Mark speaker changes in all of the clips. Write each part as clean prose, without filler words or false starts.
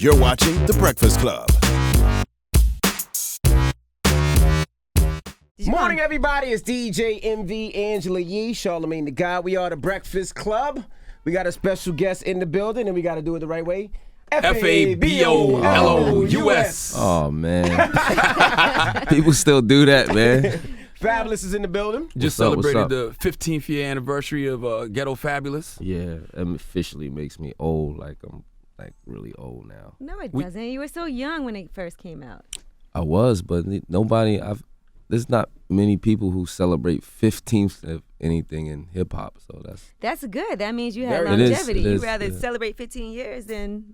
Speaker 1: You're watching The Breakfast Club.
Speaker 2: Morning, everybody. It's DJ MV, Angela Yee, Charlamagne the God. We are The Breakfast Club. We got a special guest in the building, and we got to do it the right way. Fabolous.
Speaker 3: Oh, man. People still do that, man.
Speaker 2: Fabulous is in the building.
Speaker 4: Just celebrated the 15th year anniversary of Ghetto Fabulous.
Speaker 3: Yeah, it officially makes me old. Like, I'm like really old now.
Speaker 5: No, it doesn't. You were so young when it first came out.
Speaker 3: I was, but there's not many people who celebrate 15th of anything in hip hop. So
Speaker 5: that's good. That means you have
Speaker 3: It
Speaker 5: longevity.
Speaker 3: is,
Speaker 5: You'd rather celebrate 15 years than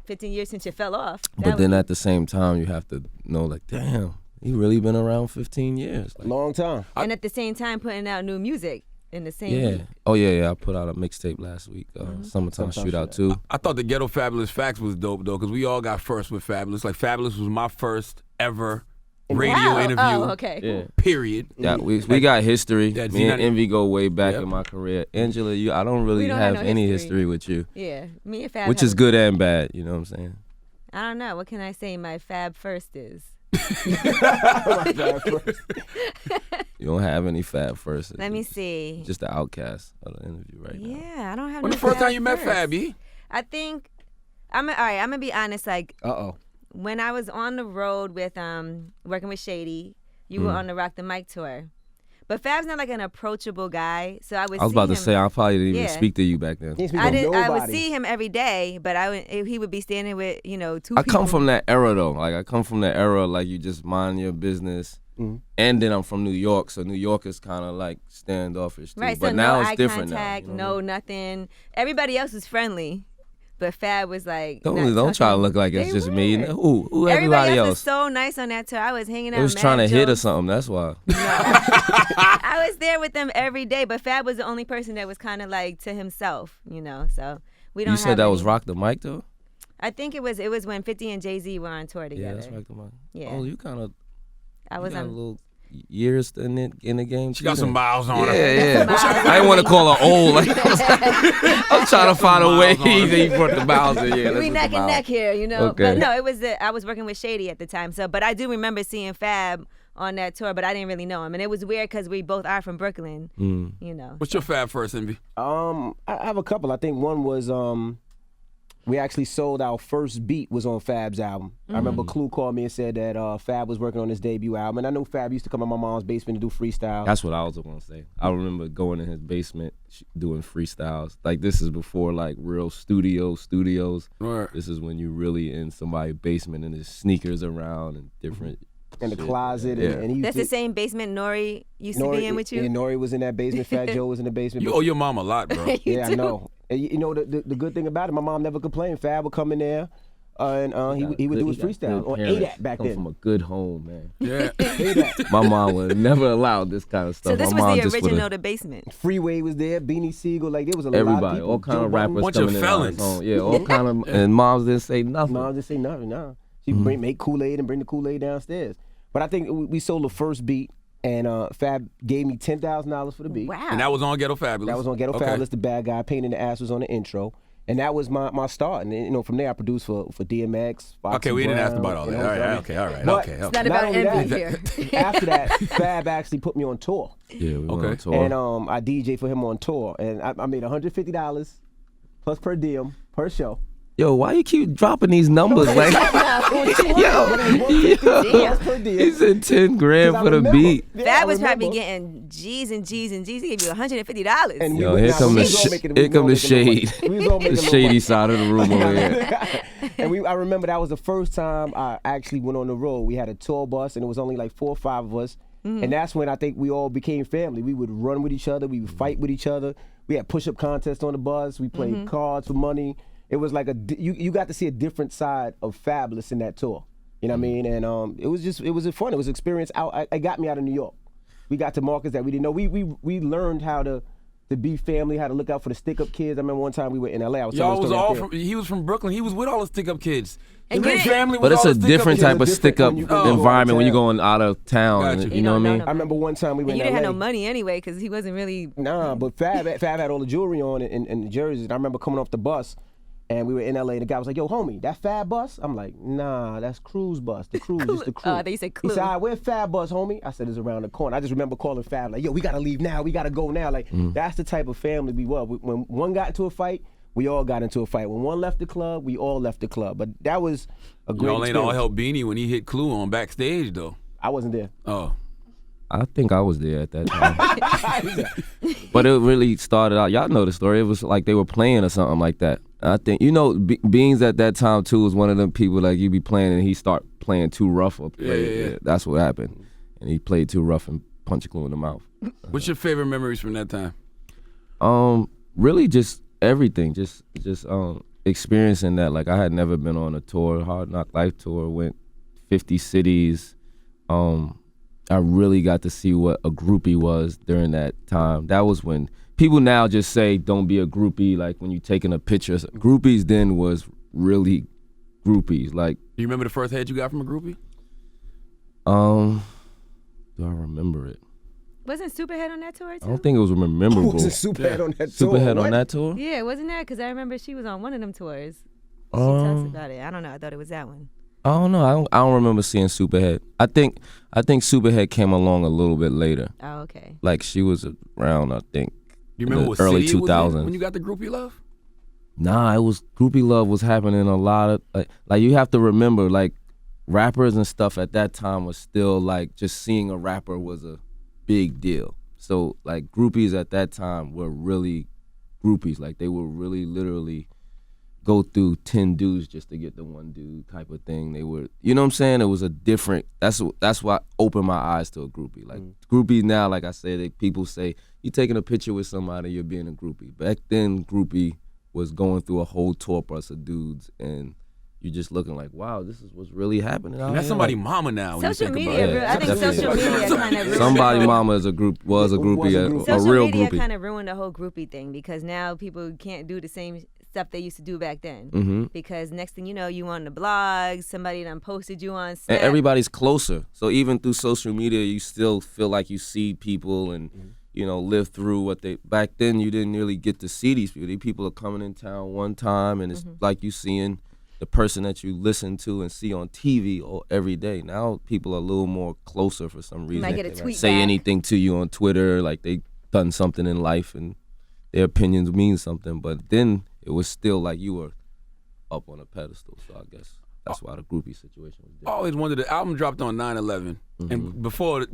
Speaker 5: 15 years since you fell off.
Speaker 3: But then at the same time, you have to know, like, damn, he really been around 15 years. Like,
Speaker 2: long time.
Speaker 5: And at the same time, putting out new music in the same week.
Speaker 3: Oh, yeah. I put out a mixtape last week, Summertime Shootout 2.
Speaker 4: I thought the Ghetto Fabulous Facts was dope, though, because we all got first with Fabulous. Like, Fabulous was my first ever radio interview.
Speaker 5: Oh, okay.
Speaker 3: Yeah.
Speaker 4: Period.
Speaker 3: Yeah, we got history.
Speaker 4: Yeah,
Speaker 3: Me and Envy go way back in my career. Angela, I don't really have any history with you.
Speaker 5: Yeah, me and Fab.
Speaker 3: Which is good and bad, you know what I'm saying?
Speaker 5: I don't know. What can I say? My Fab first is.
Speaker 3: You don't have any Fab first.
Speaker 5: Let me see.
Speaker 3: Just the outcast of the interview right now.
Speaker 5: Yeah, I don't have.
Speaker 4: When
Speaker 5: no
Speaker 4: the first
Speaker 5: Fab
Speaker 4: time you met
Speaker 5: first.
Speaker 4: Fab, E?
Speaker 5: I think all right. I'm gonna be honest. Like,
Speaker 2: Uh-oh.
Speaker 5: when I was on the road with working with Shady, you were on the Rock the Mic tour. But Fab's not like an approachable guy, so I was
Speaker 3: about to say I probably didn't even speak to you back then.
Speaker 5: I would see him every day, but he would be standing with two people.
Speaker 3: I come from that era though. Like I come from that era, like you just mind your business.
Speaker 2: Mm-hmm.
Speaker 3: And then I'm from New York, so New York is kind of like standoffish too.
Speaker 5: Right,
Speaker 3: but
Speaker 5: so
Speaker 3: now
Speaker 5: no
Speaker 3: it's
Speaker 5: eye
Speaker 3: different
Speaker 5: contact,
Speaker 3: now. You know
Speaker 5: no
Speaker 3: what I mean?
Speaker 5: nothing. Everybody else was friendly, but Fab was like.
Speaker 3: Don't try to look like it's just me. Who everybody else?
Speaker 5: Was so nice on that tour. I was hanging out.
Speaker 3: It was trying to hit or something. That's why.
Speaker 5: No. I was there with them every day, but Fab was the only person that was kind of like to himself, So we don't.
Speaker 3: You said that was Rock the Mic though?
Speaker 5: I think it was when 50 and Jay-Z were on tour together.
Speaker 3: Yeah, that's Rock the Mic.
Speaker 5: Yeah.
Speaker 3: Oh, you kind of.
Speaker 5: I was on.
Speaker 3: A little years in the game.
Speaker 4: She got some miles on her.
Speaker 3: Yeah. I didn't want to call her old. Like, I'm trying to find a way. He put the miles in. Yeah,
Speaker 5: we neck and neck here,
Speaker 3: Okay.
Speaker 5: But no, it was I was working with Shady at the time. So, but I do remember seeing Fab on that tour, but I didn't really know him, and it was weird because we both are from Brooklyn.
Speaker 4: What's your Fab first, Envy?
Speaker 2: I have a couple. I think one was we actually sold our first beat was on Fab's album. I remember Clue called me and said that Fab was working on his debut album, and I know Fab used to come to my mom's basement to do freestyle.
Speaker 3: That's what I was going to say. I remember going in his basement doing freestyles. Like this is before like real studios.
Speaker 4: Right.
Speaker 3: This is when you really in somebody's basement and there's sneakers around and different.
Speaker 2: In the closet.
Speaker 3: Yeah.
Speaker 2: And he used
Speaker 5: That's the same basement Nori used to be in with you?
Speaker 2: Yeah, Nori was in that basement. Fat Joe was in the basement.
Speaker 4: You owe your mom a lot, bro.
Speaker 2: Yeah, I know. And the good thing about it, my mom never complained. Fab would come in there and he would do his freestyle on ADAT back then.
Speaker 3: From a good home, man.
Speaker 4: Yeah.
Speaker 2: ADAT.
Speaker 3: My mom would never allow this kind of stuff.
Speaker 5: So this
Speaker 3: My
Speaker 5: was
Speaker 3: mom
Speaker 5: the
Speaker 3: just
Speaker 5: original The Basement.
Speaker 2: Freeway was there. Beanie Siegel. Like there was a lot of
Speaker 3: everybody,
Speaker 2: people.
Speaker 3: all kind
Speaker 2: Joe
Speaker 3: of rappers
Speaker 4: bunch
Speaker 3: coming
Speaker 4: of
Speaker 3: in.
Speaker 4: felons.
Speaker 3: On his own. Yeah, all kind of. And moms didn't say nothing.
Speaker 2: Mom didn't say nothing. Nah. She make Kool-Aid and bring the Kool-Aid downstairs. But I think we sold the first beat, and Fab gave me $10,000 for the beat.
Speaker 5: Wow.
Speaker 4: And that was on Ghetto Fabulous.
Speaker 2: That was on Ghetto Fabulous. The bad guy, Pain in the Ass was on the intro. And that was my start. And from there I produced for DMX. Foxy
Speaker 4: Okay, we didn't
Speaker 2: Brown,
Speaker 4: ask about all that. All right.
Speaker 2: But
Speaker 4: Okay.
Speaker 5: It's not about
Speaker 2: only
Speaker 5: envy
Speaker 2: that,
Speaker 5: here.
Speaker 2: After that, Fab actually put me on tour.
Speaker 3: Yeah, we went
Speaker 4: Okay.
Speaker 3: on tour.
Speaker 2: And I DJed for him on tour. And I made $150 plus per diem per show.
Speaker 3: Yo, why you keep dropping these numbers? Like, he said 10 grand for the beat.
Speaker 5: Fab was probably getting G's and G's and G's. He gave you $150.
Speaker 2: And
Speaker 3: Yo, here come the shade. The shady side of the room over here.
Speaker 2: And I remember that was the first time I actually went on the road. We had a tour bus, and it was only like 4 or 5 of us. And that's when I think we all became family. We would run with each other. We would fight with each other. We had push-up contests on the bus. We played cards for money. It was like you got to see a different side of Fabulous in that tour. You know what I mean? And it was fun. It was an experience. It got me out of New York. We got to markets that we didn't know. We learned how to be family, how to look out for the stick-up kids. I remember one time we were in LA.
Speaker 4: He was from Brooklyn. He was with all the stick-up kids.
Speaker 5: And
Speaker 4: family
Speaker 3: but it's a different type of stick-up
Speaker 2: different
Speaker 3: environment when you're going out of town.
Speaker 4: Gotcha.
Speaker 3: You know what I mean?
Speaker 2: I remember one time we went
Speaker 5: You
Speaker 2: in LA.
Speaker 5: didn't have no money anyway because he wasn't really.
Speaker 2: Nah, but Fab had all the jewelry on and the jerseys. And I remember coming off the bus, And we were in LA, and the guy was like, yo, homie, that Fab bus? I'm like, nah, that's Crew's bus. The Crew, just the Crew.
Speaker 5: They said
Speaker 2: He
Speaker 5: Clue.
Speaker 2: said, all right, where Fab bus, homie? I said, it's around the corner. I just remember calling Fab, like, yo, we gotta leave now, we gotta go now. Like, that's the type of family we were. When one got into a fight, we all got into a fight. When one left the club, we all left the club. But that was a great
Speaker 4: Y'all ain't all
Speaker 2: experience.
Speaker 4: help Beanie when he hit Clue on backstage, though.
Speaker 2: I wasn't there.
Speaker 4: Oh.
Speaker 3: I think I was there at that time. But it really started out, y'all know the story, it was like they were playing or something like that. I think, Beans at that time too was one of them people like you be playing and he start playing too rough or play.
Speaker 4: Yeah.
Speaker 3: That's what happened. And he played too rough and punched Clue in the mouth.
Speaker 4: What's your favorite memories from that time?
Speaker 3: Really just everything, just experiencing that. Like I had never been on a tour, Hard Knock Life tour, went 50 cities. I really got to see what a groupie was during that time. That was when people now just say don't be a groupie, like when you taking a picture. Groupies then was really groupies. Like,
Speaker 4: Do you remember the first head you got from a groupie?
Speaker 3: do I remember it?
Speaker 5: Wasn't Superhead on that tour too?
Speaker 3: I don't think it was memorable.
Speaker 2: Was it Superhead on that tour?
Speaker 3: Superhead
Speaker 2: What?
Speaker 3: on that tour?
Speaker 5: Yeah, wasn't that? Because I remember she was on one of them tours. She talks about it. I don't know. I thought it was that one.
Speaker 3: I don't know. I don't remember seeing Superhead. I think Superhead came along a little bit later.
Speaker 5: Oh, okay.
Speaker 3: Like she was around, I think.
Speaker 4: You remember
Speaker 3: the
Speaker 4: what
Speaker 3: early
Speaker 4: city it was in
Speaker 3: 2000s.
Speaker 4: when you got the groupie love?
Speaker 3: Nah, it was groupie love was happening a lot of like you have to remember like rappers and stuff at that time was still like just seeing a rapper was a big deal. So like groupies at that time were really groupies. Like they would really literally go through 10 dudes just to get the one dude type of thing. They were, you know what I'm saying? It was a different, that's what opened my eyes to a groupie. Like groupies now, like I said, people say, you taking a picture with somebody, you're being a groupie. Back then, groupie was going through a whole tour bus of dudes and you're just looking like, wow, this is what's really happening out
Speaker 4: And that's
Speaker 3: here.
Speaker 4: somebody's
Speaker 3: Like,
Speaker 4: mama now. When
Speaker 5: Social
Speaker 4: you think
Speaker 5: media,
Speaker 4: about it.
Speaker 5: I think
Speaker 3: Definitely.
Speaker 5: social media kind of
Speaker 3: somebody mama was a groupie, a
Speaker 5: Social
Speaker 3: real
Speaker 5: media
Speaker 3: groupie.
Speaker 5: kind of ruined the whole groupie thing because now people can't do the same stuff they used to do back then.
Speaker 3: Mm-hmm.
Speaker 5: Because next thing you know, you on the blogs, somebody done posted you on
Speaker 3: And
Speaker 5: Snap.
Speaker 3: everybody's closer. So even through social media, you still feel like you see people and, live through what they, back then you didn't really get to see these people. These people are coming in town one time and it's like you seeing the person that you listen to and see on TV every day. Now people are a little more closer for some reason.
Speaker 5: might get a
Speaker 3: They
Speaker 5: tweet
Speaker 3: say
Speaker 5: back.
Speaker 3: anything to you on Twitter, like they done something in life and their opinions mean something. But then it was still like you were up on a pedestal. So I guess that's why the groupie situation was
Speaker 4: I
Speaker 3: different.
Speaker 4: always wondered, the album dropped on 9/11. And before,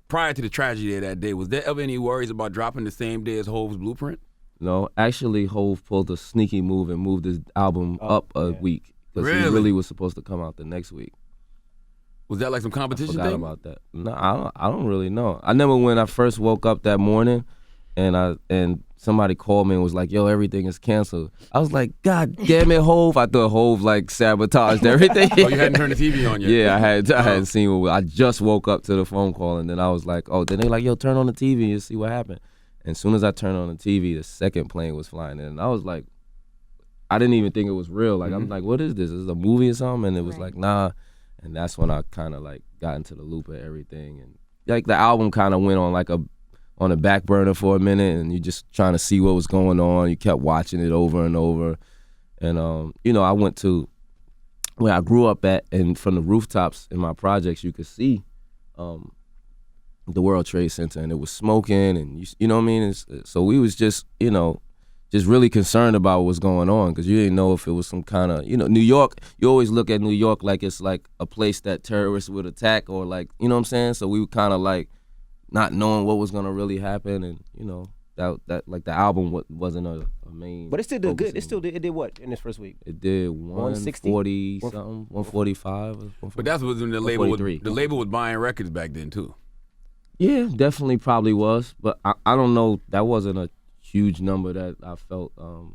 Speaker 4: prior to the tragedy of that day, was there ever any worries about dropping the same day as Hove's Blueprint?
Speaker 3: No, actually, Hove pulled a sneaky move and moved his album up a week because he
Speaker 4: Really?
Speaker 3: really was supposed to come out the next week.
Speaker 4: Was that like some competition
Speaker 3: Forgot
Speaker 4: thing?
Speaker 3: about that. No, I don't really know. I remember when I first woke up that morning, and somebody called me and was like, "Yo, everything is canceled." I was like, "God damn it, Hove!" I thought Hove like sabotaged everything.
Speaker 4: Oh, you hadn't turned the TV on yet?
Speaker 3: Yeah, I hadn't seen what I just woke up to the phone call, and then I was like, "Oh," then they like, "Yo, turn on the TV and see what happened." And as soon as I turned on the TV, the second plane was flying in, and I was like, I didn't even think it was real. Like I'm like, "What is this? Is it a movie or something?" And it was like, "Nah." And that's when I kind of like got into the loop of everything, and like the album kind of went on like on the back burner for a minute, and you just trying to see what was going on. You kept watching it over and over, and I went to where I grew up at, and from the rooftops in my projects, you could see the World Trade Center, and it was smoking, and you know what I mean. So we was just really concerned about what was going on because you didn't know if it was some kind of New York. You always look at New York like it's like a place that terrorists would attack or like you know what I'm saying. So we were kind of like not knowing what was gonna really happen, and that like the album wasn't a main.
Speaker 2: But it still did good.
Speaker 3: focus.
Speaker 2: It did what in this first week?
Speaker 3: It did
Speaker 2: 160?
Speaker 3: 140 something, 145.
Speaker 4: But that's when the label was,
Speaker 3: 143.
Speaker 4: the label was buying records back then too.
Speaker 3: Yeah, definitely probably was, but I don't know. That wasn't a huge number that I felt the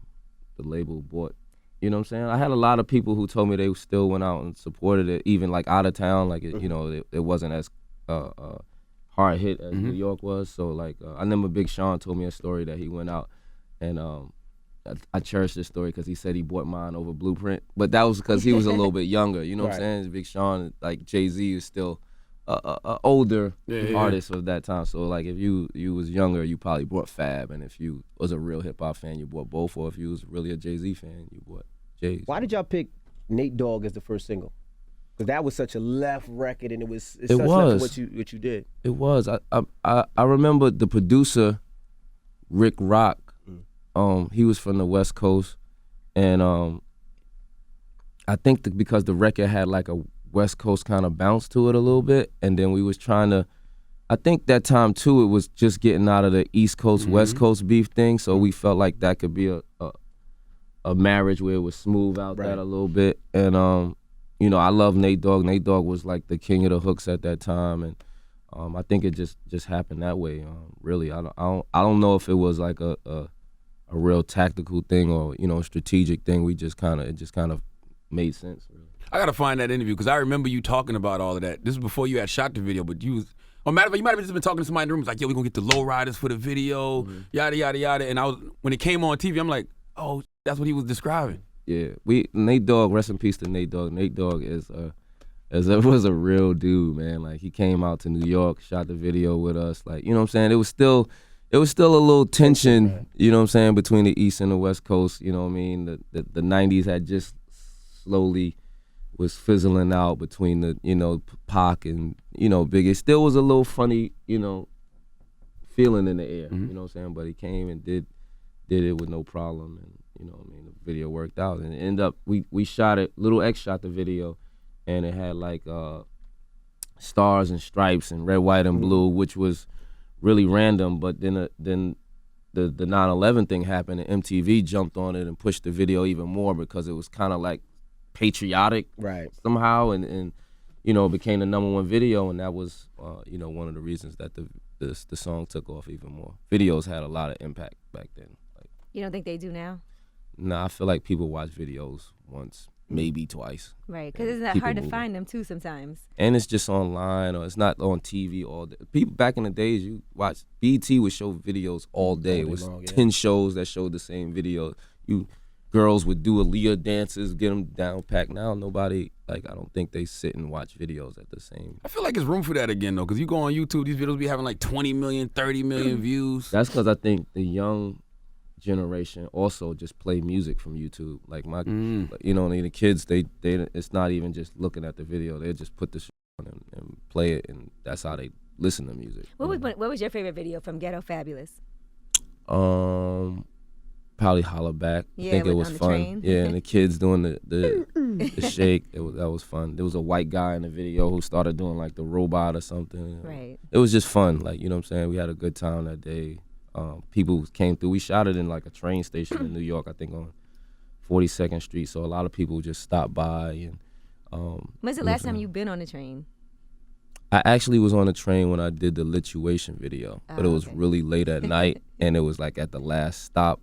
Speaker 3: label bought. You know what I'm saying? I had a lot of people who told me they still went out and supported it, even like out of town. Like it wasn't as hard hit as New York was. So like I remember Big Sean told me a story that he went out and I cherish this story because he said he bought mine over Blueprint, but that was because he was a little bit younger. You know what I'm saying? Big Sean, like Jay-Z, is still a older artist of that time. So like if you was younger, you probably bought Fab, and if you was a real hip hop fan, you bought both. Or if you was really a Jay-Z fan, you bought J's.
Speaker 2: Why did y'all pick Nate Dogg as the first single? Because that was such a left record, and it's
Speaker 3: It
Speaker 2: such
Speaker 3: was.
Speaker 2: left to what you did.
Speaker 3: It was. I remember the producer, Rick Rock. He was from the West Coast, and I think because the record had like a West Coast kind of bounce to it a little bit, and then we was trying to. I think that time too, it was just getting out of the East Coast West Coast beef thing, so we felt like that could be a marriage where it would smooth out that a little bit, and you know, I love Nate Dogg. Nate Dogg was like the king of the hooks at that time, and I think it just happened that way. Really, I don't know if it was like a real tactical thing or, you know, a strategic thing. It just kind of made sense. Really.
Speaker 4: I gotta find that interview because I remember you talking about all of that. This was before you had shot the video, but you was, or matter of fact, you might have just been talking to somebody in the room. It's like, yo, we gonna get the low riders for the video, yada yada yada. And when it came on TV, I'm like, oh, that's what he was describing.
Speaker 3: Yeah, Nate Dogg, rest in peace to Nate Dogg. Nate Dogg was a real dude, man. Like, he came out to New York, shot the video with us. Like, you know what I'm saying? It was still a little tension, you know what I'm saying, between the East and the West Coast. You know what I mean? The 90s had just slowly was fizzling out between the, you know, Pac and, you know, Big. It still was a little funny, you know, feeling in the air. You know what I'm saying? But he came and did it with no problem, and, you know what I mean, the video worked out, and it ended up, we shot it, Little X shot the video, and it had like stars and stripes and red, white, and blue, which was really random. But then the 9/11 thing happened, and MTV jumped on it and pushed the video even more because it was kind of like patriotic somehow, and you know, it became the #1 video, and that was you know, one of the reasons that the song took off even more. Videos had a lot of impact back then. Like,
Speaker 5: You don't think they do now?
Speaker 3: Nah, I feel like people watch videos once, maybe twice.
Speaker 5: Right, because isn't that hard to find them too sometimes?
Speaker 3: And it's just online, or it's not on TV all day. People back in the days, you watch, BET would show videos all day. It was 10 shows that showed the same video. Girls would do Aaliyah dances, get them down packed. Now nobody, like, I don't think they sit and watch videos at the same.
Speaker 4: I feel like there's room for that again, though, because you go on YouTube, these videos be having like 20 million, 30 million views.
Speaker 3: That's because I think the young generation also just play music from YouTube. Like you know, the kids, they it's not even just looking at the video. They just put the shit on and play it, and that's how they listen to music.
Speaker 5: What was your favorite video from Ghetto Fabulous?
Speaker 3: Probably Holla Back.
Speaker 5: Yeah,
Speaker 3: I think it was
Speaker 5: on the
Speaker 3: fun.
Speaker 5: train.
Speaker 3: Yeah, and the kids doing the shake. That was fun. There was a white guy in the video who started doing like the robot or something.
Speaker 5: Right.
Speaker 3: It was just fun. Like, you know what I'm saying? We had a good time that day. People came through. We shot it in like a train station in New York, I think on 42nd Street. So a lot of people just stopped by. And
Speaker 5: When's the last time you've been on a train?
Speaker 3: I actually was on a train when I did the Lituation video, but it was really late at night, and it was like at the last stop.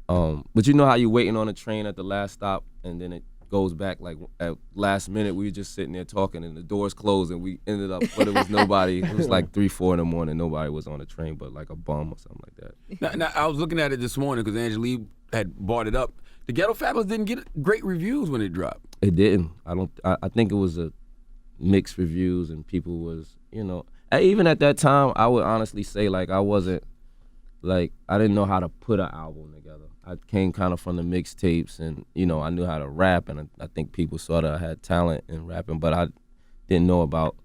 Speaker 3: But you know how you waiting on a train at the last stop, and then it goes back like at last minute. We were just sitting there talking, and the doors closed, and we ended up, but it was nobody. It was like 3, 4 in the morning. Nobody was on the train, but like a bum or something like that.
Speaker 4: Now, I was looking at it this morning because Angelique had brought it up. The Ghetto Fabulous didn't get great reviews when it dropped.
Speaker 3: It didn't. I think it was a mixed reviews, and people was, you know, even at that time, I would honestly say like I didn't know how to put an album together. I came kind of from the mixtapes, and, you know, I knew how to rap, and I think people saw that I had talent in rapping, but I didn't know about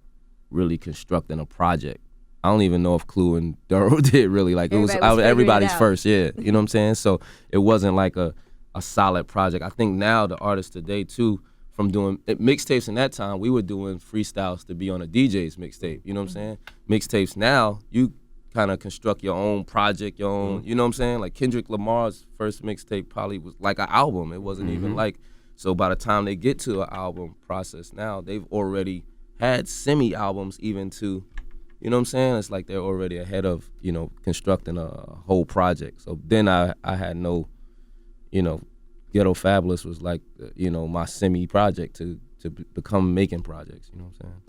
Speaker 3: really constructing a project. I don't even know if Clue and Duro did really. Like, it was everybody's first, yeah. You know what I'm saying? So it wasn't like a solid project. I think now the artists today too, from doing mixtapes in that time, we were doing freestyles to be on a DJ's mixtape. You know what I'm saying? Mixtapes now, you kind of construct your own project, your own, you know what I'm saying? Like Kendrick Lamar's first mixtape probably was like an album. It wasn't even like, so by the time they get to an album process now, they've already had semi-albums even to, you know what I'm saying? It's like they're already ahead of, you know, constructing a whole project. So then I had no, you know, Ghetto Fabulous was like, you know, my semi-project to become making projects, you know what I'm saying?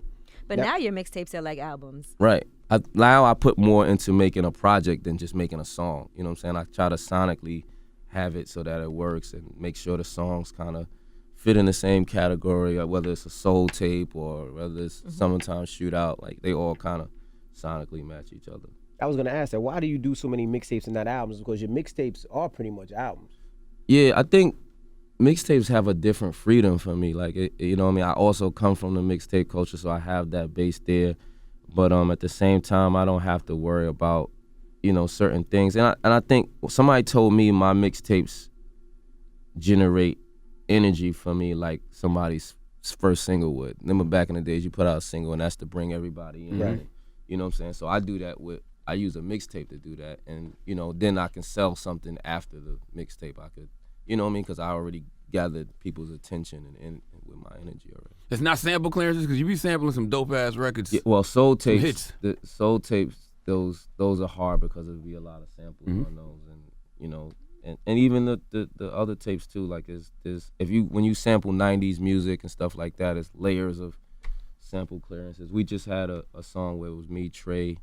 Speaker 5: But now your mixtapes are like albums.
Speaker 3: Right. Now I put more into making a project than just making a song. You know what I'm saying? I try to sonically have it so that it works and make sure the songs kind of fit in the same category, whether it's a soul tape or whether it's Summertime Shootout. Like, they all kind of sonically match each other.
Speaker 2: I was gonna ask that. Why do you do so many mixtapes and not albums? Because your mixtapes are pretty much albums.
Speaker 3: Yeah, I think mixtapes have a different freedom for me. Like, you know what I mean? I also come from the mixtape culture, so I have that base there. But at the same time, I don't have to worry about, you know, certain things. And I think somebody told me my mixtapes generate energy for me like somebody's first single would. Remember back in the days, you put out a single and that's to bring everybody in.
Speaker 2: Right.
Speaker 3: You know what I'm saying? So I do that I use a mixtape to do that. And, you know, then I can sell something after the mixtape. I could, you know what I mean? Because I already gathered people's attention and with my energy already.
Speaker 4: It's not sample clearances because you be sampling some dope ass records.
Speaker 3: Yeah, well, soul tapes,
Speaker 4: hits.
Speaker 3: the soul tapes, those are hard because there'll be a lot of samples on those, and you know, and even the other tapes too. Like is when you sample '90s music and stuff like that, it's layers of sample clearances. We just had a song where it was me, Trey,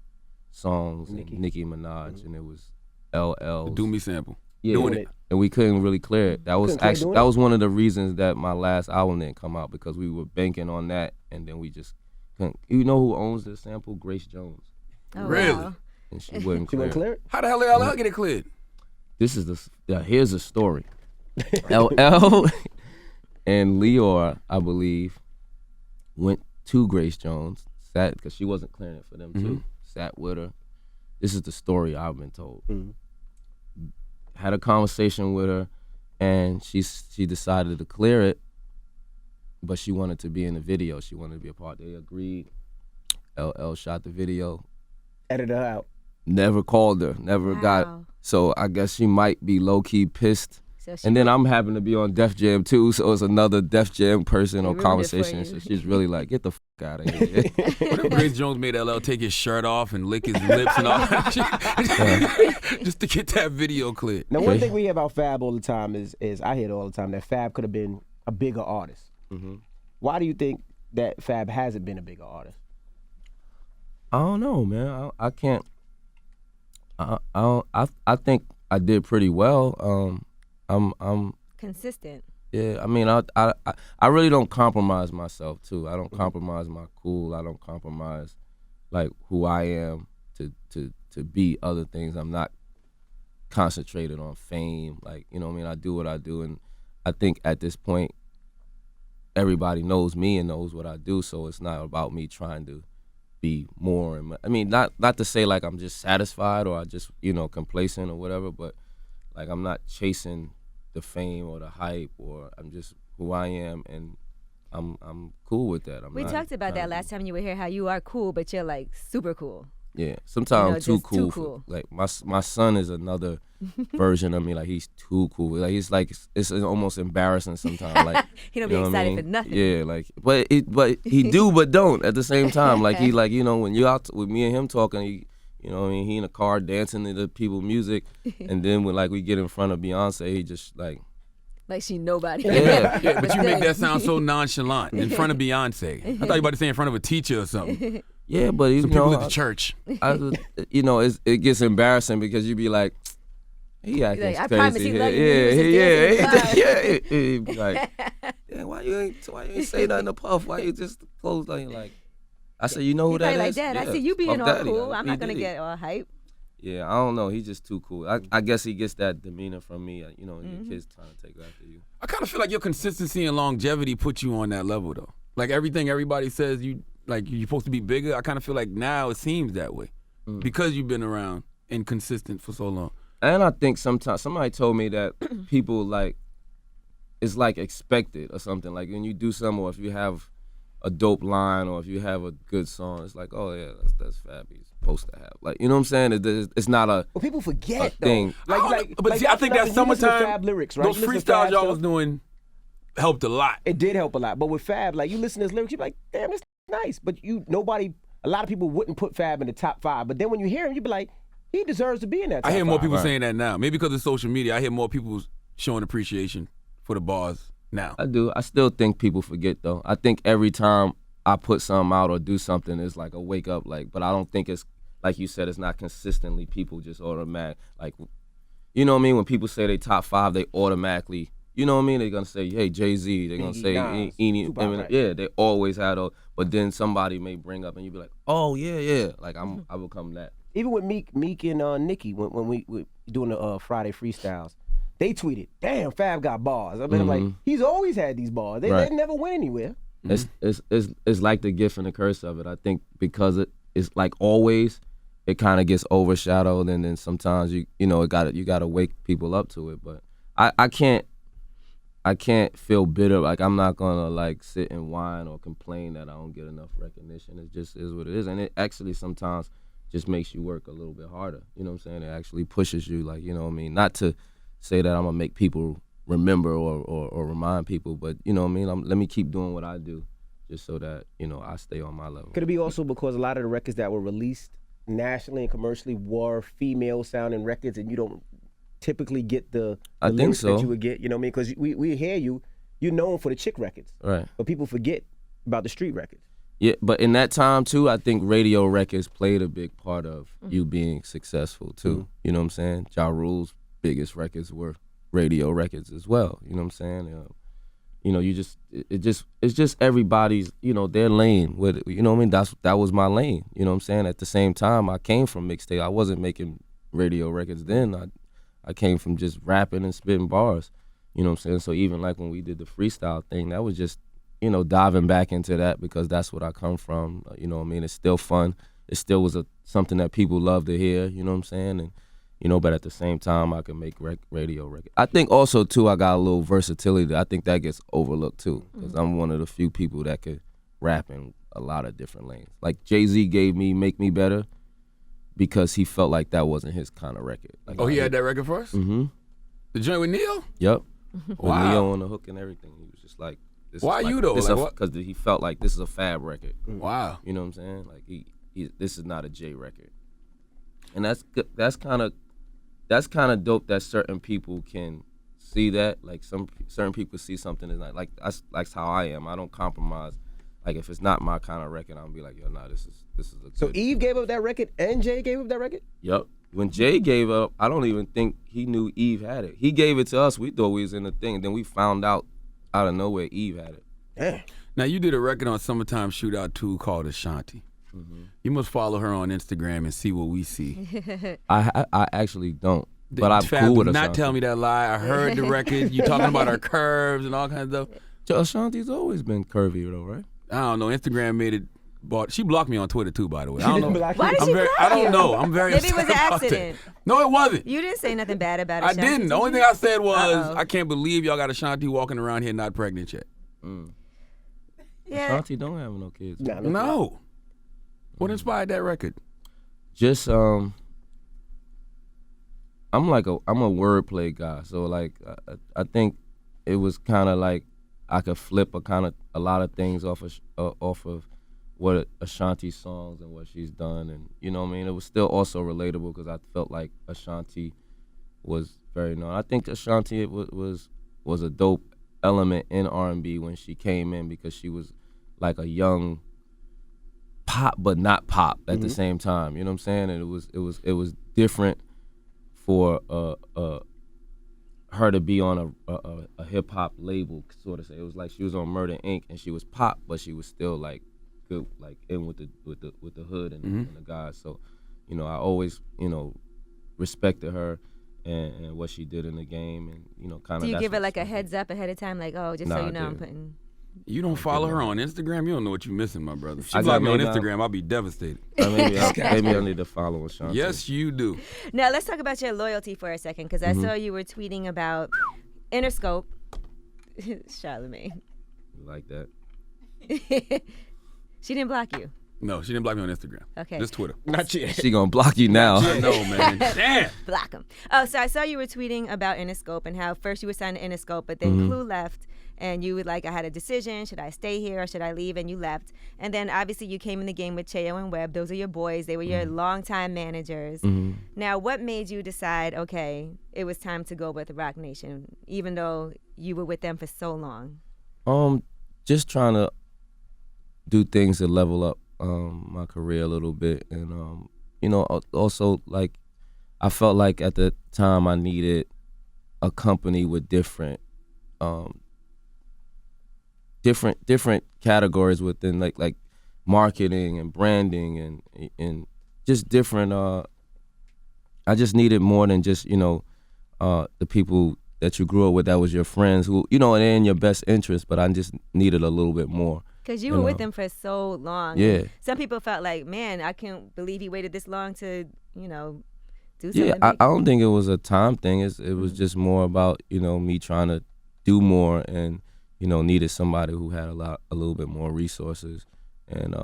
Speaker 3: Songs, and Nicki Minaj, and it was LL.
Speaker 4: Do me sample.
Speaker 3: Yeah,
Speaker 4: Doing it.
Speaker 3: And we couldn't really clear it. That was one of the reasons that my last album didn't come out, because we were banking on that, and then we just couldn't. You know who owns this sample? Grace Jones.
Speaker 5: Oh,
Speaker 4: Really?
Speaker 5: wow.
Speaker 3: And she wouldn't
Speaker 2: She
Speaker 3: clear
Speaker 2: went clear it?
Speaker 4: How the hell did LL get it cleared?
Speaker 3: This is here's the story. LL and Leor, I believe, went to Grace Jones, sat, because she wasn't clearing it for them too. Sat with her. This is the story I've been told. Had a conversation with her, and she decided to clear it, but she wanted to be in the video. She wanted to be a part. They agreed. LL shot the video.
Speaker 2: Edited her out.
Speaker 3: Never called her. Never got. So I guess she might be low key pissed.
Speaker 5: So
Speaker 3: And then I'm happen to be on Def Jam too, so it's another Def Jam person or
Speaker 5: ruined it for
Speaker 3: conversation.
Speaker 5: you.
Speaker 3: So she's really like, get the out of here.
Speaker 4: What if Grace Jones made LL take his shirt off and lick his lips and all that shit? Just to get that video cleared.
Speaker 2: Now, one thing we hear about Fab all the time is I hear it all the time that Fab could have been a bigger artist. Why do you think that Fab hasn't been a bigger artist?
Speaker 3: I don't know, man. I can't. I think I did pretty well. I'm
Speaker 5: consistent.
Speaker 3: Yeah, I mean, I really don't compromise myself too. I don't compromise my cool. I don't compromise like who I am to be other things. I'm not concentrated on fame. Like, you know what I mean? I do what I do, and I think at this point everybody knows me and knows what I do, so it's not about me trying to be more. And I mean, not to say like I'm just satisfied or I just, you know, complacent or whatever, but like I'm not chasing the fame or the hype, or I'm just who I am, and I'm cool with that.
Speaker 5: We talked about that last time you were here, how you are cool, but you're like super cool.
Speaker 3: Yeah, sometimes I'm too
Speaker 5: just
Speaker 3: cool.
Speaker 5: too cool.
Speaker 3: Like my son is another version of me. Like he's too cool. Like he's like it's almost embarrassing sometimes. Like
Speaker 5: He don't
Speaker 3: you
Speaker 5: be
Speaker 3: know what I
Speaker 5: excited
Speaker 3: mean?
Speaker 5: for nothing.
Speaker 3: Yeah, like but he do but don't at the same time. Like he like, you know, when you out with me and him talking, you know what I mean, he in the car dancing to the people's music, and then when like we get in front of Beyonce, he just like
Speaker 5: she nobody.
Speaker 3: Yeah.
Speaker 4: Yeah, but you make that sound so nonchalant in front of Beyonce. I thought you were about to say in front of a teacher or something.
Speaker 3: yeah, but you
Speaker 4: Some people
Speaker 3: know,
Speaker 4: at the church.
Speaker 3: you know, it gets embarrassing because you be like, he acting
Speaker 5: Like, I
Speaker 3: crazy
Speaker 5: promise he
Speaker 3: here.
Speaker 5: let you
Speaker 3: Yeah, he be like, yeah, why you ain't say nothing to Puff? Why you just close like? I said, you know who
Speaker 5: He
Speaker 3: that
Speaker 5: probably
Speaker 3: is?
Speaker 5: like that.
Speaker 3: Yeah,
Speaker 5: I see you being
Speaker 3: Puff
Speaker 5: all
Speaker 3: Daddy.
Speaker 5: cool.
Speaker 3: Like,
Speaker 5: I'm
Speaker 3: P.
Speaker 5: not gonna
Speaker 3: Diddy.
Speaker 5: get all hype.
Speaker 3: Yeah, I don't know. He's just too cool. I guess he gets that demeanor from me. You know, your kids trying to take after you.
Speaker 4: I kind of feel like your consistency and longevity put you on that level, though. Like everything everybody says, you're supposed to be bigger. I kind of feel like now it seems that way because you've been around and consistent for so long.
Speaker 3: And I think sometimes somebody told me that people like it's like expected or something. Like when you do something, or if you have a dope line, or if you have a good song, it's like, oh yeah, that's Fab. He's supposed to have. Like, you know what I'm saying? It's not a.
Speaker 2: Well, people forget
Speaker 3: a thing.
Speaker 4: But see, I think that summertime,
Speaker 2: Fab lyrics, right?
Speaker 4: those
Speaker 2: You listen to
Speaker 4: freestyles
Speaker 2: Fab
Speaker 4: y'all
Speaker 2: stuff,
Speaker 4: was doing helped a lot.
Speaker 2: it did help a lot. But with Fab, like you listen to his lyrics, you be like, damn, this nice. But a lot of people wouldn't put Fab in the top 5. But then when you hear him, you be like, he deserves to be in that top
Speaker 4: I hear more
Speaker 2: 5.
Speaker 4: people saying that now. Maybe because of social media, I hear more people showing appreciation for the bars now.
Speaker 3: I do. I still think people forget though. I think every time I put something out or do something, it's like a wake up. Like, but I don't think it's like you said. It's not consistently. People just automatic. Like, you know what I mean? When people say they top 5, they automatically. You know what I mean? They're gonna say, "Hey, Jay-Z." They're gonna say,
Speaker 2: Nas,
Speaker 3: Eminem. Yeah, they always had those. But then somebody may bring up, and you be like, "Oh yeah." Like I become that.
Speaker 2: Even with Meek and Nicki, when we doing the Friday freestyles, they tweeted, "Damn, Fab got bars." I mean, I'm like, he's always had these bars. They never went anywhere.
Speaker 3: It's like the gift and the curse of it. I think because it's like always, it kind of gets overshadowed, and then sometimes you gotta wake people up to it. But I can't feel bitter. Like I'm not gonna like sit and whine or complain that I don't get enough recognition. It just is what it is, and it actually sometimes just makes you work a little bit harder. You know what I'm saying? It actually pushes you, like, you know what I mean? Not to say that I'm gonna make people remember or remind people, but you know what I mean? Let me keep doing what I do, just so that, you know, I stay on my level.
Speaker 2: Could it be also because a lot of the records that were released nationally and commercially were female sounding records, and you don't typically get the lyrics that you would get, you know what I mean? Because we hear you're known for the chick records,
Speaker 3: right?
Speaker 2: But people forget about the street records.
Speaker 3: Yeah, but in that time too, I think radio records played a big part of you being successful too. You know what I'm saying? Ja Rule's biggest records were radio records as well. You know what I'm saying? You know, it's just everybody's, you know, their lane with it. You know what I mean? That was my lane. You know what I'm saying? At the same time, I came from mixtape. I wasn't making radio records then. I came from just rapping and spitting bars. You know what I'm saying? So even like when we did the freestyle thing, that was just, you know, diving back into that because that's what I come from. You know what I mean? It's still fun. It still was something that people love to hear. You know what I'm saying? And you know, but at the same time, I can make radio records. I think also, too, I got a little versatility. I think that gets overlooked, too, because I'm one of the few people that could rap in a lot of different lanes. Like, Jay-Z gave me Make Me Better because he felt like that wasn't his kind of record. Like,
Speaker 4: he had that record first?
Speaker 3: Mm-hmm.
Speaker 4: The joint with Neil?
Speaker 3: Yep.
Speaker 4: Wow.
Speaker 3: With Neil on the hook and everything. He was just like,
Speaker 4: why you, though?
Speaker 3: Because he felt like this is a Fab record.
Speaker 4: Wow.
Speaker 3: You know what I'm saying? Like, this is not a Jay record. And that's kind of dope that certain people can see that. Like certain people see something and like that's how I am. I don't compromise. Like if it's not my kind of record, I'll be like, yo, nah, this is a
Speaker 2: So
Speaker 3: good
Speaker 2: Eve gave up that record and Jay gave up that record?
Speaker 3: Yep. When Jay gave up, I don't even think he knew Eve had it. He gave it to us. We thought we was in the thing. Then we found out of nowhere Eve had it.
Speaker 2: Damn.
Speaker 4: Now you did a record on Summertime Shootout 2 called Ashanti. You must follow her on Instagram and see what we see.
Speaker 3: I actually don't, but I'm cool with Ashanti.
Speaker 4: Not tell me that lie. I heard the record. You talking about her curves and all kinds of stuff.
Speaker 3: Ashanti's always been curvy though, right?
Speaker 4: I don't know. Instagram made it. She blocked me on Twitter too, by the way. I don't know.
Speaker 5: Why did she block
Speaker 4: I don't
Speaker 5: you?
Speaker 4: know. I'm very
Speaker 5: Maybe it
Speaker 4: upset
Speaker 5: was an
Speaker 4: about
Speaker 5: accident.
Speaker 4: that. No, it wasn't.
Speaker 5: You didn't say nothing bad about
Speaker 4: I
Speaker 5: Ashanti.
Speaker 4: didn't. The only thing I said was, I can't believe y'all got Ashanti walking around here not pregnant yet.
Speaker 5: Yeah.
Speaker 3: Ashanti don't have no kids.
Speaker 4: No. What inspired that record?
Speaker 3: Just I'm a wordplay guy, so like I think it was kind of like I could flip a lot of things off of what Ashanti's songs and what she's done, and you know what I mean. It was still also relatable because I felt like Ashanti was very known. I think Ashanti was a dope element in R&B when she came in because she was like a young pop but not pop at the same time. You know what I'm saying? And it was different for her to be on a hip hop label, sort of say. It was like she was on Murder Inc. and she was pop, but she was still like good, like in with the hood and the guys. So, you know, I always, you know, respected her and what she did in the game, and you know, kind of.
Speaker 5: Do you give it like a heads up ahead of time, like, oh, just so you know, I'm putting.
Speaker 4: You don't follow her on Instagram? You don't know what you're missing, my brother. If she blocked me on Instagram, I'll be devastated.
Speaker 3: Maybe I need to follow Ashanti.
Speaker 4: Yes, you do.
Speaker 5: Now, let's talk about your loyalty for a second, because I saw you were tweeting about Interscope. Charlamagne.
Speaker 3: You like that?
Speaker 5: She didn't block you.
Speaker 4: No, she didn't block me on Instagram.
Speaker 5: Okay.
Speaker 4: Just Twitter.
Speaker 2: Not yet.
Speaker 3: She gonna block you now.
Speaker 4: I know, man. Damn.
Speaker 5: Block him. Oh, so I saw you were tweeting about Interscope and how first you were signed to Interscope, but then Clue left, and you were like, I had a decision. Should I stay here or should I leave? And you left. And then obviously you came in the game with Cheo and Webb. Those are your boys. They were your longtime managers. Now, what made you decide, okay, it was time to go with Roc Nation, even though you were with them for so long?
Speaker 3: Just trying to do things to level up my career a little bit, and you know, also like I felt like at the time I needed a company with different categories within like marketing and branding and just different. I just needed more than just, you know, the people that you grew up with, that was your friends, who, you know, they're in your best interest, but I just needed a little bit more.
Speaker 5: Because you were with him for so long.
Speaker 3: Yeah.
Speaker 5: And some people felt like, man, I can't believe he waited this long to, you know, do something.
Speaker 3: Yeah, I don't think it was a time thing. It was just more about, you know, me trying to do more, and, you know, needed somebody who had a little bit more resources. And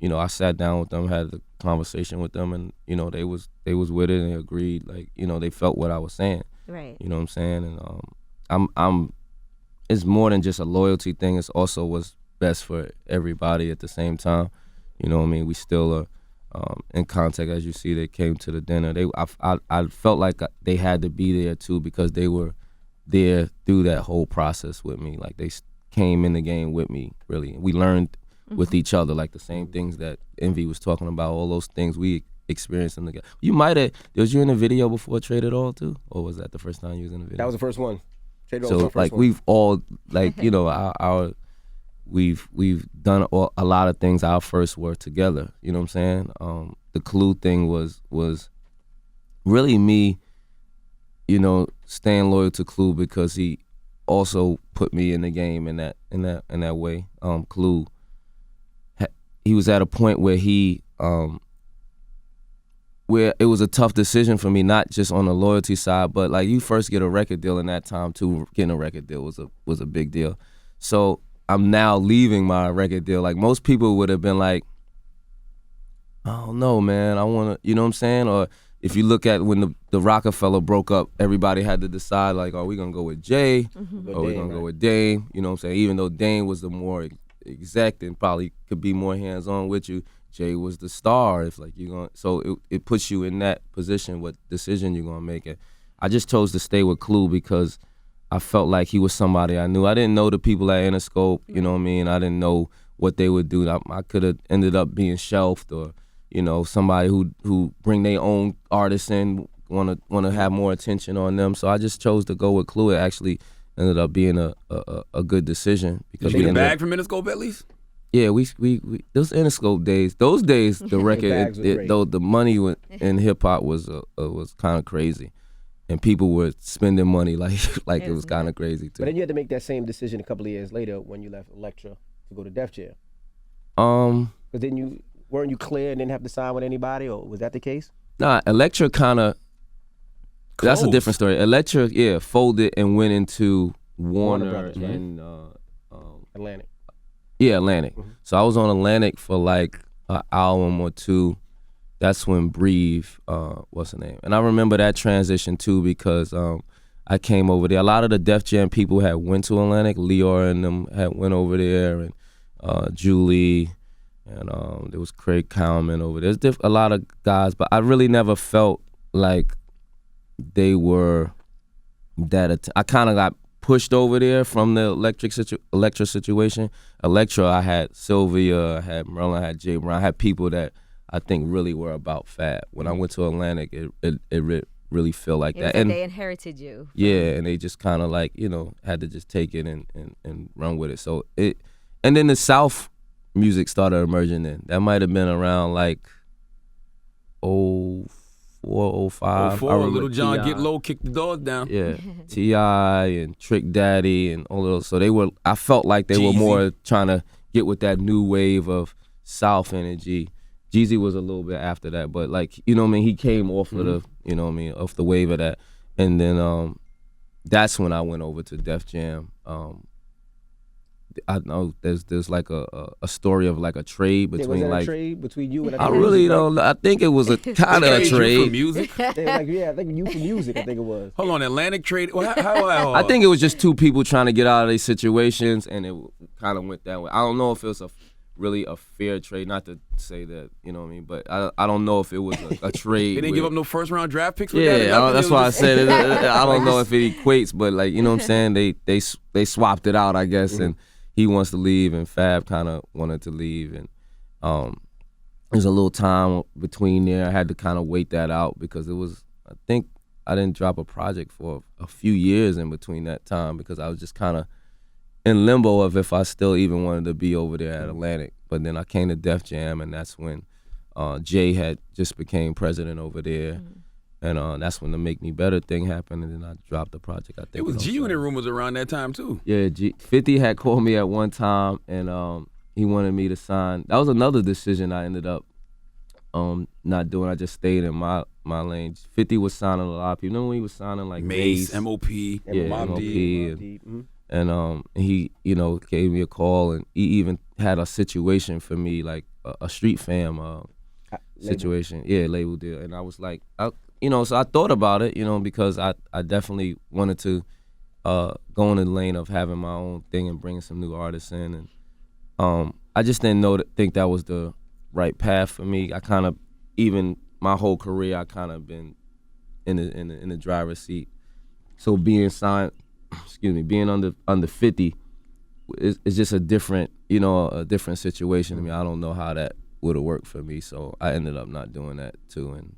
Speaker 3: you know, I sat down with them, had a conversation with them, and, you know, they was with it and agreed. Like, you know, they felt what I was saying.
Speaker 5: Right.
Speaker 3: You know what I'm saying? And I'm it's more than just a loyalty thing. It's also what's best for everybody at the same time. You know what I mean? We still are in contact. As you see, they came to the dinner. I felt like they had to be there too, because they were there through that whole process with me. Like, they came in the game with me, really. We learned with each other, like the same things that Envy was talking about, all those things we experienced in the game. You might have, was you in a video before Trade It All too? Or was that the first time you was in a video?
Speaker 2: That was the first one. Trade It All
Speaker 3: So
Speaker 2: was my first
Speaker 3: like
Speaker 2: one.
Speaker 3: we've all, like, you know, we've done a lot of things our first were together. You know what I'm saying? The Clue thing was really me, you know, staying loyal to Clue, because he also put me in the game in that way. Clue, he was at a point where where it was a tough decision for me, not just on the loyalty side, but like, you first get a record deal in that time too. Getting a record deal was a big deal. So I'm now leaving my record deal. Like, most people would have been like, I don't know, man, I want to, you know what I'm saying? Or if you look at when the Rockefeller broke up, everybody had to decide, like, are we going to go with Jay? Or are we going to go with Dame? You know what I'm saying? Even though Dame was the more exact and probably could be more hands-on with you, Jay was the star. It's like, you're going, so it puts you in that position, what decision you're going to make. And I just chose to stay with Clue because I felt like he was somebody I knew. I didn't know the people at Interscope, you know what I mean? I didn't know what they would do. I could have ended up being shelved, or, you know, somebody who bring their own artists in, want to have more attention on them. So I just chose to go with Clue. It actually ended up being a good decision, because
Speaker 4: Did you get a bag from Interscope at least?
Speaker 3: Yeah, we those Interscope days. Those days, the record, the money in hip hop was kind of crazy, and people were spending money like it was kind of crazy too.
Speaker 2: But then you had to make that same decision a couple of years later when you left Elektra to go to Def Jam. But then weren't you clear and didn't have to sign with anybody, or was that the case? Nah,
Speaker 3: Elektra kind of. That's a different story. Elektra, yeah, folded and went into Warner
Speaker 2: Brothers, right?
Speaker 3: and
Speaker 2: Atlantic.
Speaker 3: Yeah, Atlantic. So I was on Atlantic for like an album or two. That's when Breathe, what's her name? And I remember that transition too, because I came over there. A lot of the Def Jam people had went to Atlantic. Leor and them had went over there, and Julie, and there was Craig Cowman over there. There's a lot of guys, but I really never felt like they were that. I kind of got pushed over there from the Elektra situation. Elektra, I had Sylvia, I had Merlin, I had Jay Brown, I had people that I think really were about Fab. When I went to Atlantic, it really felt like that.
Speaker 5: And they inherited you.
Speaker 3: Yeah, and they just kind of like, you know, had to just take it and run with it. So and then the South music started emerging then. That might have been around like 04, 05.
Speaker 4: 04, Little John Get Low kicked the doors down.
Speaker 3: Yeah, T.I. and Trick Daddy and all of those. So I felt like they were more trying to get with that new wave of South energy. Jeezy was a little bit after that, but like, you know what I mean, he came off of the, you know what I mean, off the wave of that. And then that's when I went over to Def Jam. I know there's like a story of like a trade between
Speaker 2: was that a trade between you and
Speaker 3: I really don't. I think it was a kind of a trade.
Speaker 4: For music?
Speaker 2: I think you for music. I think it was.
Speaker 4: Hold on, Atlantic trade. Well, how
Speaker 3: I think it was just two people trying to get out of these situations, and it kind of went that way. I don't know if it was really a fair trade. Not to say that, you know what I mean, but I don't know if it was a trade.
Speaker 4: They didn't give up no first round draft picks. For
Speaker 3: that's why I said it. I don't know if it equates, but like, you know what I'm saying. They swapped it out, I guess, and he wants to leave, and Fab kind of wanted to leave, and there's a little time between there. I had to kind of wait that out because it was. I think I didn't drop a project for a few years in between that time because I was just kind of in limbo of if I still even wanted to be over there at Atlantic. But then I came to Def Jam, and that's when Jay had just became president over there, And that's when the Make Me Better thing happened, and then I dropped the project. I think
Speaker 4: It was G-Unit rumors around that time too.
Speaker 3: Yeah, 50 had called me at one time, and he wanted me to sign. That was another decision I ended up not doing. I just stayed in my lane. 50 was signing a lot of people. Remember when he was signing like
Speaker 4: Mace, MOP,
Speaker 3: yeah,
Speaker 4: Mobb Deep.
Speaker 3: Deep. And he, gave me a call, and he even had a situation for me, like a street fam situation. Yeah, label deal. And I was like, so I thought about it, because I definitely wanted to go in the lane of having my own thing and bringing some new artists in. And I just didn't think that was the right path for me. I kind of, even my whole career, I kind of been in the driver's seat. So being signed, being under 50 is just a different, a different situation. I mean, I don't know how that would have worked for me. So I ended up not doing that too. And,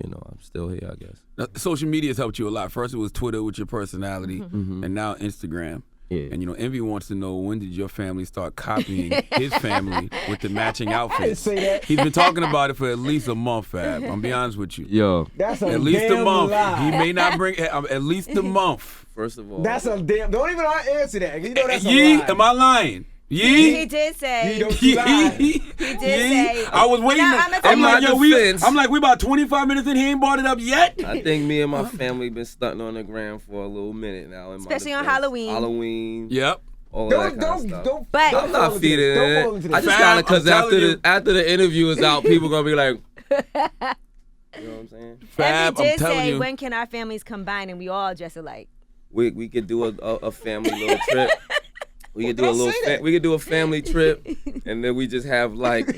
Speaker 3: I'm still here, I guess.
Speaker 4: Now, social media has helped you a lot. First it was Twitter with your personality, and now Instagram.
Speaker 3: Yeah.
Speaker 4: And Envy wants to know, when did your family start copying his family with the matching outfits?
Speaker 2: say that.
Speaker 4: He's been talking about it for at least a month, Fab. I'm be honest with you.
Speaker 3: Yo,
Speaker 2: That's a
Speaker 4: At least a
Speaker 2: damn
Speaker 4: month.
Speaker 2: lie.
Speaker 4: He may not bring at least a month.
Speaker 3: first of all,
Speaker 2: That's a damn. Don't even answer that. That's
Speaker 4: Yee,
Speaker 2: a lie.
Speaker 4: am I lying?
Speaker 5: He
Speaker 4: Yee.
Speaker 5: did say.
Speaker 2: Yee, don't you lie.
Speaker 5: He did say.
Speaker 4: I was waiting.
Speaker 5: Now, I'ma tell
Speaker 4: I'm
Speaker 5: you-
Speaker 4: like,
Speaker 3: In my defense-
Speaker 4: I'm like, we about 25 minutes in. He ain't brought it up yet.
Speaker 3: I think me and my family been stunting on the gram for a little minute now.
Speaker 5: Especially on
Speaker 3: defense.
Speaker 5: Halloween.
Speaker 3: Halloween.
Speaker 4: Yep.
Speaker 3: All of that kind of
Speaker 2: Don't,
Speaker 3: stuff.
Speaker 2: don't.
Speaker 5: But-
Speaker 2: don't
Speaker 3: I'm
Speaker 2: fall
Speaker 3: not
Speaker 2: into
Speaker 3: feeding
Speaker 2: this. Don't
Speaker 3: it.
Speaker 2: fall into
Speaker 3: I
Speaker 2: this.
Speaker 3: just
Speaker 4: Fam,
Speaker 3: got it because
Speaker 4: I'm telling
Speaker 3: after the interview is out, people gonna be like, you know what I'm saying?
Speaker 4: Fab,
Speaker 5: Every
Speaker 4: I'm
Speaker 5: did
Speaker 4: telling
Speaker 5: say,
Speaker 4: you.
Speaker 5: when can our families combine and we all dress alike?
Speaker 3: We could do a family little trip. We could do we could do a family trip, and then we just have like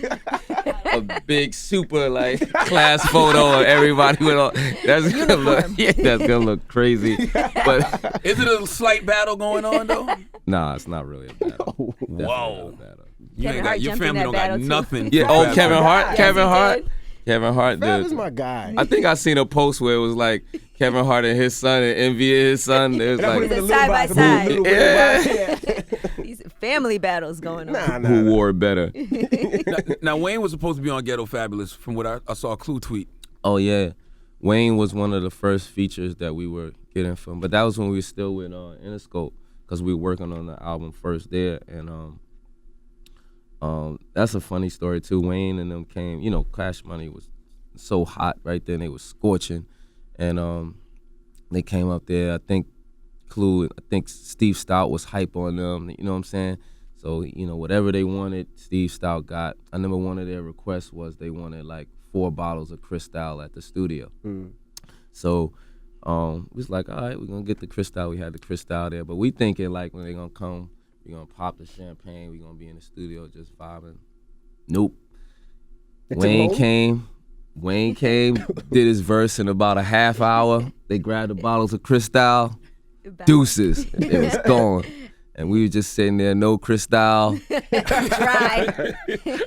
Speaker 3: a big super like class photo of everybody with all. That's gonna look, that's gonna look crazy. But
Speaker 4: Is it a slight battle going on though?
Speaker 3: nah, it's not really a battle. Definitely
Speaker 4: Whoa.
Speaker 3: not a battle.
Speaker 4: You
Speaker 5: Kevin
Speaker 4: ain't got,
Speaker 5: Hart
Speaker 4: your
Speaker 5: jumped in
Speaker 4: family
Speaker 5: that
Speaker 4: don't got
Speaker 5: battle, too.
Speaker 4: nothing.
Speaker 3: Yeah.
Speaker 4: for
Speaker 3: Oh,
Speaker 4: Fab.
Speaker 3: Kevin Hart.
Speaker 5: Yes,
Speaker 3: Kevin
Speaker 5: he
Speaker 3: Hart.
Speaker 5: did.
Speaker 3: Kevin Hart
Speaker 2: Fab
Speaker 3: did.
Speaker 2: is my guy.
Speaker 3: I think I seen a post where it was like Kevin Hart and his son and Envy and his son. It was
Speaker 2: And I put him
Speaker 3: like
Speaker 2: in a
Speaker 5: Side by
Speaker 2: little box,
Speaker 5: side.
Speaker 2: little
Speaker 3: Yeah.
Speaker 2: box.
Speaker 5: These family battles going on.
Speaker 2: Nah,
Speaker 3: who wore it better.
Speaker 4: Now Wayne was supposed to be on Ghetto Fabulous from what I saw a Clue tweet.
Speaker 3: Oh yeah, Wayne was one of the first features that we were getting from, but that was when we were still with Interscope, because we were working on the album first there, and that's a funny story too. Wayne and them came, Cash Money was so hot right then, they was scorching, and they came up there. I think Steve Stout was hype on them. You know what I'm saying? So whatever they wanted, Steve Stout got. I remember one of their requests was they wanted like 4 bottles of Cristal at the studio. So we was like, all right, we're gonna get the Cristal. We had the Cristal there, but we thinking like when they gonna come, we gonna pop the champagne. We gonna be in the studio just vibing. Nope. Wayne came, did his verse in about a half hour. They grabbed the bottles of Cristal, deuces. It was gone. And we were just sitting there, no Cristal.
Speaker 5: Dry.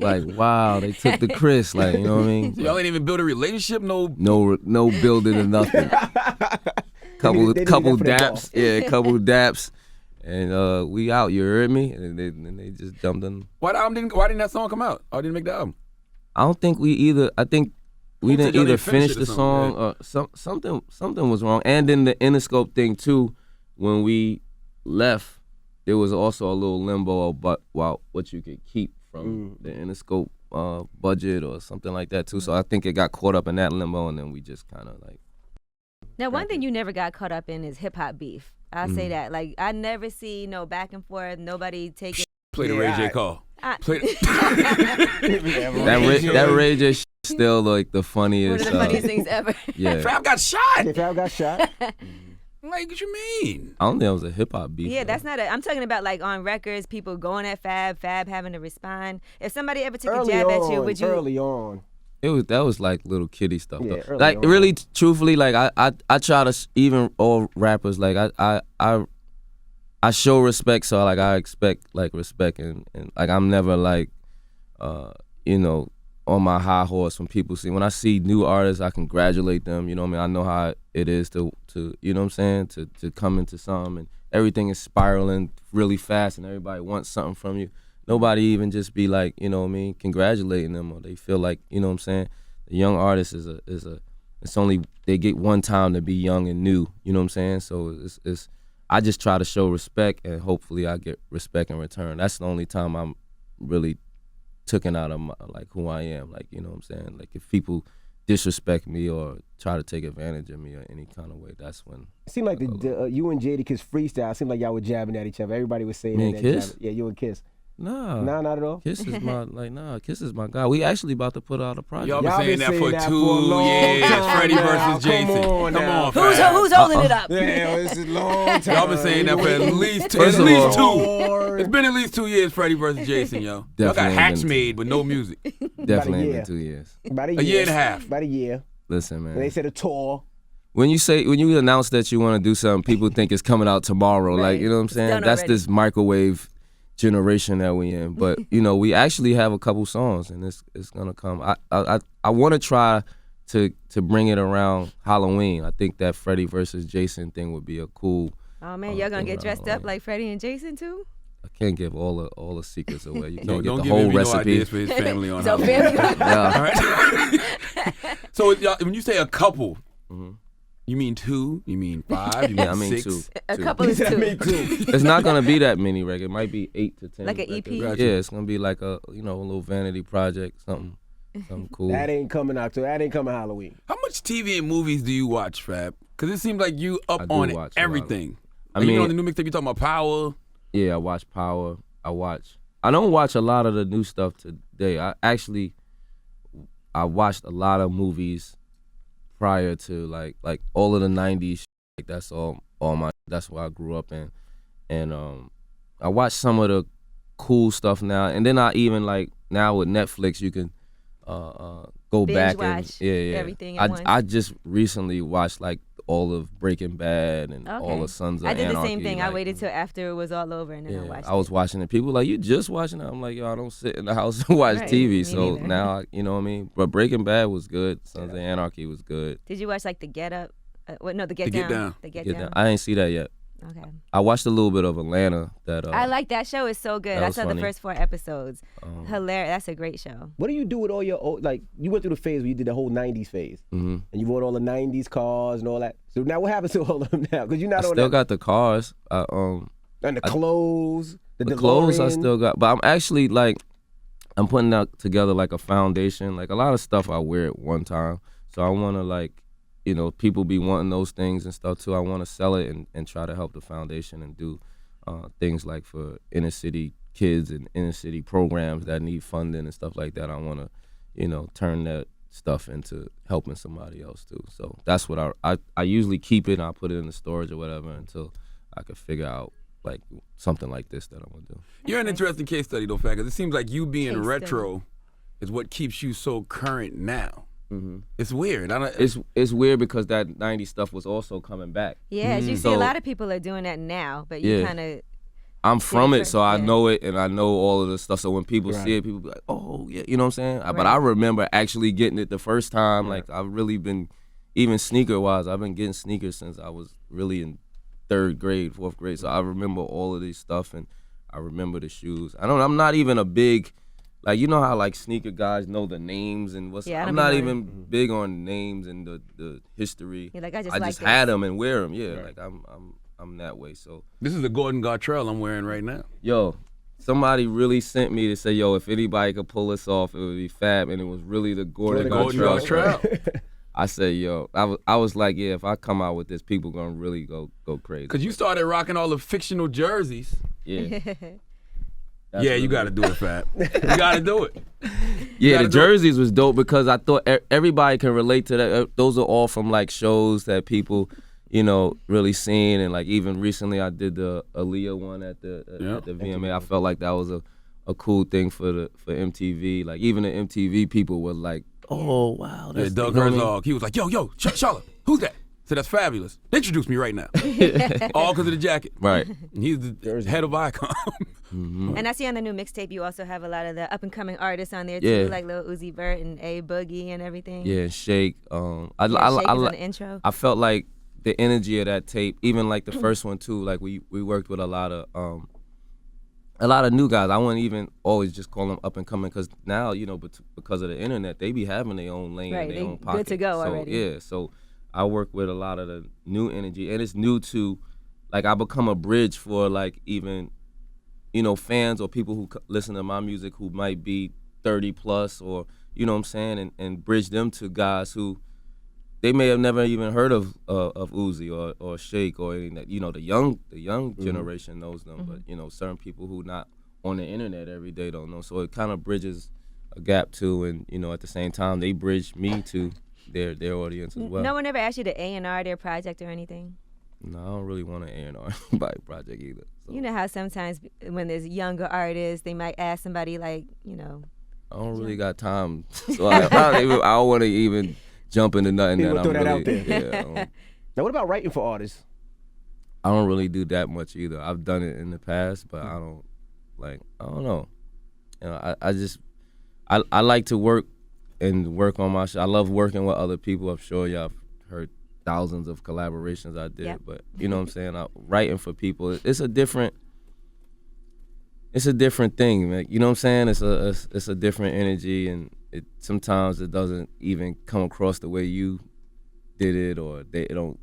Speaker 3: Like, wow, they took the Chris. Like, you know what I mean?
Speaker 4: Y'all ain't even build a relationship. No.
Speaker 3: No building or nothing. couple
Speaker 2: They did that for the
Speaker 3: daps. Yeah, couple daps. And we out, you heard me? And they just jumped in.
Speaker 4: Why didn't that song come out? Or didn't make the album?
Speaker 3: I don't think I think we
Speaker 4: Y'all
Speaker 3: didn't either
Speaker 4: didn't finish
Speaker 3: finish
Speaker 4: it or
Speaker 3: the song
Speaker 4: something,
Speaker 3: or something was wrong. And then the Interscope thing too, when we left, there was also a little limbo about what you could keep from the Interscope budget or something like that too. So I think it got caught up in that limbo, and then we just kind of like.
Speaker 5: Now, one thing you never got caught up in is hip hop beef. I'll say that. Like, I never see no back and forth, nobody taking.
Speaker 4: Play the Ray J call. Play
Speaker 3: That Ray J still like the
Speaker 5: One
Speaker 3: funniest.
Speaker 5: of the funniest things ever.
Speaker 3: Yeah.
Speaker 4: Fab got shot.
Speaker 2: Fab got shot.
Speaker 4: Like, what you mean?
Speaker 3: I don't think that was a hip hop beef.
Speaker 5: Yeah,
Speaker 3: though.
Speaker 5: that's not I'm talking about like on records, people going at Fab having to respond. If somebody ever took
Speaker 2: Early
Speaker 5: a jab
Speaker 2: on,
Speaker 5: at you, would you?
Speaker 2: Early on.
Speaker 3: That was like little kiddie stuff.
Speaker 2: Yeah,
Speaker 3: though.
Speaker 2: early
Speaker 3: Like
Speaker 2: on.
Speaker 3: really, truthfully, like I try to even all rappers like I show respect, so like I expect like respect and like I'm never like on my high horse when people see when I see new artists, I congratulate them. You know what I mean? I know how it is to you know what I'm saying, to come into something and everything is spiraling really fast and everybody wants something from you. Nobody even just be like, you know what I mean, congratulating them, or they feel like, you know what I'm saying, the young artist is they get one time to be young and new. You know what I'm saying? So it's I just try to show respect, and hopefully I get respect in return. That's the only time I'm really taken out of like who I am. Like, you know what I'm saying? Like if people disrespect me or try to take advantage of me or any kind of way, that's when.
Speaker 2: It seemed like you and Jadakiss freestyle. It seemed like y'all were jabbing at each other. Everybody was saying
Speaker 3: Me
Speaker 2: that.
Speaker 3: and Kiss?
Speaker 2: Yeah, you and Kiss.
Speaker 3: Nah,
Speaker 2: not at all.
Speaker 3: Kiss is Kiss is my guy. We actually about to put out a project.
Speaker 4: Y'all been
Speaker 2: Y'all
Speaker 4: saying
Speaker 2: been
Speaker 4: that
Speaker 2: saying
Speaker 4: for
Speaker 2: that
Speaker 4: 2
Speaker 2: for a long
Speaker 4: years.
Speaker 2: time
Speaker 4: Freddy
Speaker 2: now.
Speaker 4: versus Jason.
Speaker 2: Come on now.
Speaker 5: Who's holding it up?
Speaker 2: Yeah, this is a long time.
Speaker 4: Y'all been saying that for at least two.
Speaker 3: First of all-
Speaker 4: two. It's been at least 2 years, Freddy versus Jason, yo. Y'all got
Speaker 3: Definitely
Speaker 4: hacks
Speaker 3: been
Speaker 4: made, but no music.
Speaker 3: Definitely
Speaker 2: year.
Speaker 3: been 2 years.
Speaker 2: About
Speaker 4: A year and a half.
Speaker 2: About a year.
Speaker 3: Listen,
Speaker 2: And they
Speaker 3: man.
Speaker 2: said a tour.
Speaker 3: When you announce that you want to do something, people think it's coming out tomorrow.
Speaker 5: Right.
Speaker 3: Like, you know what I'm
Speaker 5: It's
Speaker 3: saying?
Speaker 5: done
Speaker 3: That's
Speaker 5: already.
Speaker 3: this microwave generation that we in. But you know, we actually have a couple songs, and it's gonna come. I want to try to bring it around Halloween. I think that Freddy versus Jason thing would be a cool.
Speaker 5: Oh man, y'all gonna
Speaker 3: thing
Speaker 5: get
Speaker 3: around
Speaker 5: dressed up
Speaker 3: Halloween.
Speaker 5: like Freddie and Jason too?
Speaker 3: I can't give all the secrets away. You
Speaker 4: No,
Speaker 3: can't get
Speaker 4: don't
Speaker 3: the
Speaker 4: give
Speaker 3: whole
Speaker 4: him no
Speaker 3: recipe.
Speaker 4: ideas for his family on
Speaker 5: So
Speaker 4: Halloween.
Speaker 5: family.
Speaker 3: Yeah.
Speaker 4: All right. So y'all, when you say a couple,
Speaker 3: Mhm.
Speaker 4: you mean 2? You mean 5? You mean
Speaker 3: Yeah, I mean
Speaker 4: 6?
Speaker 3: two.
Speaker 5: A
Speaker 3: Two.
Speaker 5: couple is
Speaker 2: He said,
Speaker 5: two.
Speaker 2: me too.
Speaker 3: It's not gonna be that many records. It might be 8 to 10.
Speaker 5: Like an EP?
Speaker 3: records.
Speaker 4: Gotcha.
Speaker 3: Yeah, it's gonna be like a a little vanity project, something cool.
Speaker 2: That ain't coming October. That ain't coming Halloween.
Speaker 4: How much TV and movies do you watch, Fab? Because it seems like you
Speaker 3: I
Speaker 4: up
Speaker 3: do
Speaker 4: on
Speaker 3: watch a lot.
Speaker 4: everything.
Speaker 3: I
Speaker 4: Like, you know,
Speaker 3: mean-
Speaker 4: on the new mixtape, you talking about Power.
Speaker 3: Yeah, I watch Power. I don't watch a lot of the new stuff today. I watched a lot of movies prior to like all of the 90s. Like that's all that's what I grew up in. And I watch some of the cool stuff now. And then I even like now with Netflix you can go
Speaker 5: Binge
Speaker 3: back
Speaker 5: watch
Speaker 3: and yeah.
Speaker 5: everything at once.
Speaker 3: I just recently watched like all of Breaking Bad and all
Speaker 5: Okay.
Speaker 3: of Sons of
Speaker 5: I did the
Speaker 3: Anarchy.
Speaker 5: same thing. I
Speaker 3: like,
Speaker 5: waited till after it was all over and then I
Speaker 3: yeah,
Speaker 5: watched
Speaker 3: I was
Speaker 5: it.
Speaker 3: watching it. People were like, you just watching it? I'm like, yo, I don't sit in the house and watch
Speaker 5: Right,
Speaker 3: TV.
Speaker 5: me
Speaker 3: So
Speaker 5: neither.
Speaker 3: now, you know what I mean? But Breaking Bad was good. Sons of Anarchy was good.
Speaker 5: Did you watch like the Get Up? The Get
Speaker 4: The Get
Speaker 5: Down.
Speaker 4: Down.
Speaker 5: The Get
Speaker 3: Get
Speaker 5: Down.
Speaker 3: down. I ain't see that yet.
Speaker 5: Okay.
Speaker 3: I watched a little bit of Atlanta. That
Speaker 5: I like that show. It's so good.
Speaker 3: that
Speaker 5: I
Speaker 3: was
Speaker 5: saw
Speaker 3: funny.
Speaker 5: the first 4 episodes. Hilarious. That's a great show.
Speaker 2: What do you do with all your old, like, you went through the phase where you did the whole 90s phase.
Speaker 3: Mm-hmm.
Speaker 2: And you bought all the 90s cars and all that. So now what happens to all of them now? Because you're
Speaker 3: I
Speaker 2: not on
Speaker 3: still
Speaker 2: that.
Speaker 3: got the cars.
Speaker 2: And the clothes, the
Speaker 3: Clothes I
Speaker 2: DeLorean.
Speaker 3: still got, but I'm actually like, I'm putting out together like a foundation. Like a lot of stuff I wear at one time. So I want to like, you know, people be wanting those things and stuff too. I want to sell it and try to help the foundation and do things like for inner city kids and inner city programs that need funding and stuff like that. I want to, you know, turn that stuff into helping somebody else too. So that's what I usually keep it and I put it in the storage or whatever until I can figure out like something like this that I'm gonna do.
Speaker 4: You're an interesting case study, though, Fab, because it seems like you being
Speaker 5: Case
Speaker 4: retro is what keeps you so current now.
Speaker 3: Mm-hmm.
Speaker 4: It's weird.
Speaker 3: It's weird because that 90s stuff was also coming back.
Speaker 5: Yeah, as you see,
Speaker 3: So-
Speaker 5: a lot of people are doing that now, but you
Speaker 3: Yeah.
Speaker 5: kind of
Speaker 3: I'm from it,
Speaker 5: different,
Speaker 3: so I
Speaker 5: yeah.
Speaker 3: know it, and I know all of the stuff. So when people see it, people be like, "Oh, yeah," you know what I'm saying? But
Speaker 5: Right.
Speaker 3: I remember actually getting it the first time. Like I've really been, even sneaker wise, I've been getting sneakers since I was really in 3rd grade, 4th grade. So I remember all of this stuff, and I remember the shoes. I'm not even a big, like, you know how like sneaker guys know the names and what's.
Speaker 5: Yeah, I
Speaker 3: I'm
Speaker 5: don't
Speaker 3: not
Speaker 5: be
Speaker 3: even
Speaker 5: knowing.
Speaker 3: big on names and the history.
Speaker 5: You're like, I just
Speaker 3: I
Speaker 5: like
Speaker 3: just
Speaker 5: this.
Speaker 3: had them and wear them. Yeah, like I'm that way. So.
Speaker 4: This is the Gordon Gartrell I'm wearing right now.
Speaker 3: Yo, somebody really sent me to say, yo, if anybody could pull this off, it would be Fab, and it was really the Gordon
Speaker 4: Gordon
Speaker 3: Gartrell.
Speaker 4: Gartrell.
Speaker 3: I said, yo, I was like, yeah, if I come out with this, people gonna really go crazy.
Speaker 4: Because you started rocking all the fictional jerseys.
Speaker 3: Yeah. That's
Speaker 4: Yeah,
Speaker 3: really
Speaker 4: you got to
Speaker 3: it.
Speaker 4: do it, Fab. You got to do it.
Speaker 3: Yeah,
Speaker 4: gotta
Speaker 3: the
Speaker 4: do it.
Speaker 3: jerseys was dope because I thought everybody can relate to that. Those are all from like shows that people, you know, really seen, and like even recently I did the Aaliyah one at the VMA. I felt like that was a cool thing for MTV. Like even the MTV people were like, oh wow,
Speaker 4: Yeah,
Speaker 3: that's
Speaker 4: Doug
Speaker 3: you know what I mean?
Speaker 4: Herzog, he was like, yo, Charlotte, who's that? So that's fabulous. Introduce me right now. All because of the jacket.
Speaker 3: Right.
Speaker 4: And he's the head of Icon.
Speaker 5: And I see on the new mixtape you also have a lot of the up and coming artists on there too,
Speaker 3: Yeah.
Speaker 5: like Lil Uzi Vert and A Boogie and everything.
Speaker 3: Yeah, and Shake.
Speaker 5: Shake is on the intro.
Speaker 3: I felt like the energy of that tape, even like the first one too. Like we worked with a lot of a lot of new guys. I wouldn't even always just call them up and coming because now, because of the internet, they be having their own lane and their own pocket.
Speaker 5: Good to go
Speaker 3: so,
Speaker 5: already.
Speaker 3: Yeah, so I work with a lot of the new energy, and it's new to, like, I become a bridge for, like, even, fans or people who listen to my music who might be 30 plus or, you know what I'm saying, and bridge them to guys who they may have never even heard of Uzi or Shake or anything. The young generation knows them, but certain people who not on the internet every day don't know. So it kind of bridges a gap too, and at the same time they bridge me to their audience as well.
Speaker 5: No one ever asked you to A&R their project or anything?
Speaker 3: No, I don't really want to A&R anybody's project either. So.
Speaker 5: You know how sometimes when there's younger artists, they might ask somebody like,
Speaker 3: I don't really got time, so I don't want to even jump into nothing that I'm
Speaker 2: throw
Speaker 3: really.
Speaker 2: That out there.
Speaker 3: Yeah,
Speaker 2: Now, what about writing for artists?
Speaker 3: I don't really do that much either. I've done it in the past, but I don't know. I like to work on my shit. I love working with other people. I'm sure y'all have heard thousands of collaborations I did,
Speaker 5: Yep.
Speaker 3: but you know what I'm saying? Writing for people, it's a different thing, man. You know what I'm saying? It's a different energy, and sometimes it doesn't even come across the way you did it, or they don't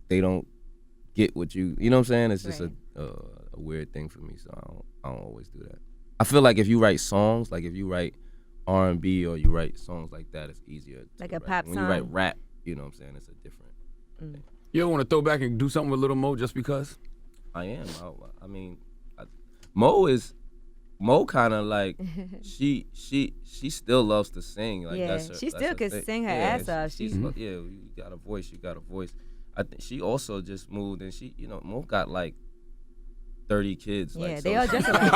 Speaker 3: get what you know what I'm saying? It's just
Speaker 5: Right.
Speaker 3: a weird thing for me, so I don't always do that. I feel like if you write songs, like if you write R&B or you write songs like that, it's easier.
Speaker 5: Like a
Speaker 3: write.
Speaker 5: pop
Speaker 3: when
Speaker 5: song.
Speaker 3: you write rap, you know what I'm saying? It's a different thing.
Speaker 4: You ever want to throw back and do something with Little Mo just because?
Speaker 3: I am. I mean, Mo kind of like she still loves to sing. Like
Speaker 5: Yeah,
Speaker 3: that's her,
Speaker 5: she
Speaker 3: that's
Speaker 5: still
Speaker 3: her
Speaker 5: could
Speaker 3: thing.
Speaker 5: sing her
Speaker 3: Yeah,
Speaker 5: ass off.
Speaker 3: You got a voice. You got a voice. I think she also just moved, and Mo got like 30 kids.
Speaker 5: Yeah,
Speaker 3: like,
Speaker 5: they
Speaker 3: so
Speaker 5: all just like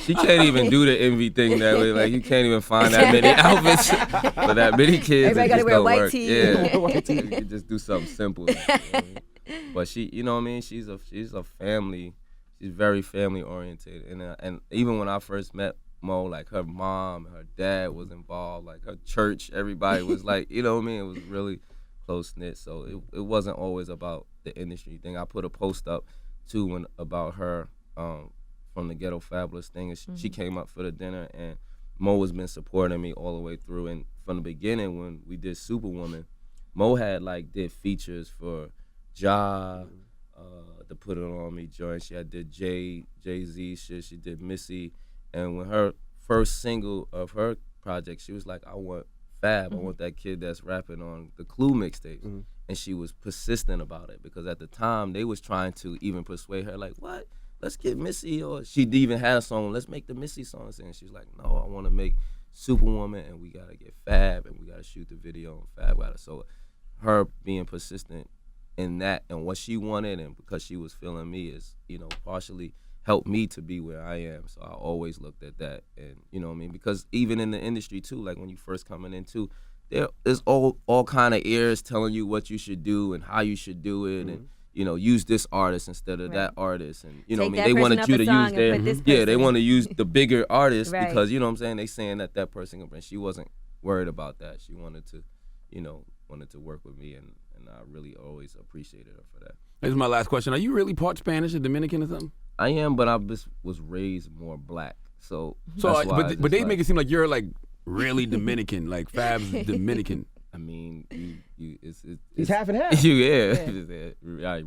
Speaker 3: she can't even do the envy thing that way. Like you can't even find that many outfits for that many kids.
Speaker 5: Everybody
Speaker 3: It
Speaker 5: gotta
Speaker 3: just
Speaker 5: wear
Speaker 3: don't
Speaker 5: white
Speaker 3: work.
Speaker 5: tee.
Speaker 3: Yeah,
Speaker 2: White tee.
Speaker 3: you can just do something simple. You know what I mean? But she, you know what I mean? She's a family. She's very family oriented, and even when I first met Mo, like her mom and her dad was involved, like her church, everybody was like, you know what I mean? It was really close knit. So it wasn't always about the industry thing. I put a post up too about her from the Ghetto Fabulous thing, and she came up for the dinner, and Mo has been supporting me all the way through. And from the beginning, when we did Superwoman, Mo had did features for Ja. To Put It On Me joint. She did Jay-Z shit. She did Missy. And when her first single of her project, she was like, I want Fab. I want that kid that's rapping on the Clue mixtapes. And she was persistent about it because at the time they was trying to even persuade her, like, what? Let's get Missy. Or she even had a song, let's make the Missy song. And she was like, no, I want to make Superwoman, and we got to get Fab, and we got to shoot the video, and Fab got it. So her being persistent in that and what she wanted, and because she was feeling me, is partially helped me to be where I am. So I always looked at that, and you know what I mean, because even in the industry too, like when you first coming in too, there's all kind of ears telling you what you should do and how you should do it, and use this artist instead of that artist, and you know what I mean, they wanted you to use they want to use the bigger artist because you know what I'm saying, they saying that person can bring. She wasn't worried about that. She wanted to work with me, and I really always appreciated her for that.
Speaker 4: This is my last question. Are you really part Spanish or Dominican or something?
Speaker 3: I am, but I just was raised more black, so
Speaker 4: but they make it seem like you're like really Dominican, like Fab's Dominican.
Speaker 3: I mean, it's
Speaker 2: half and half.
Speaker 3: I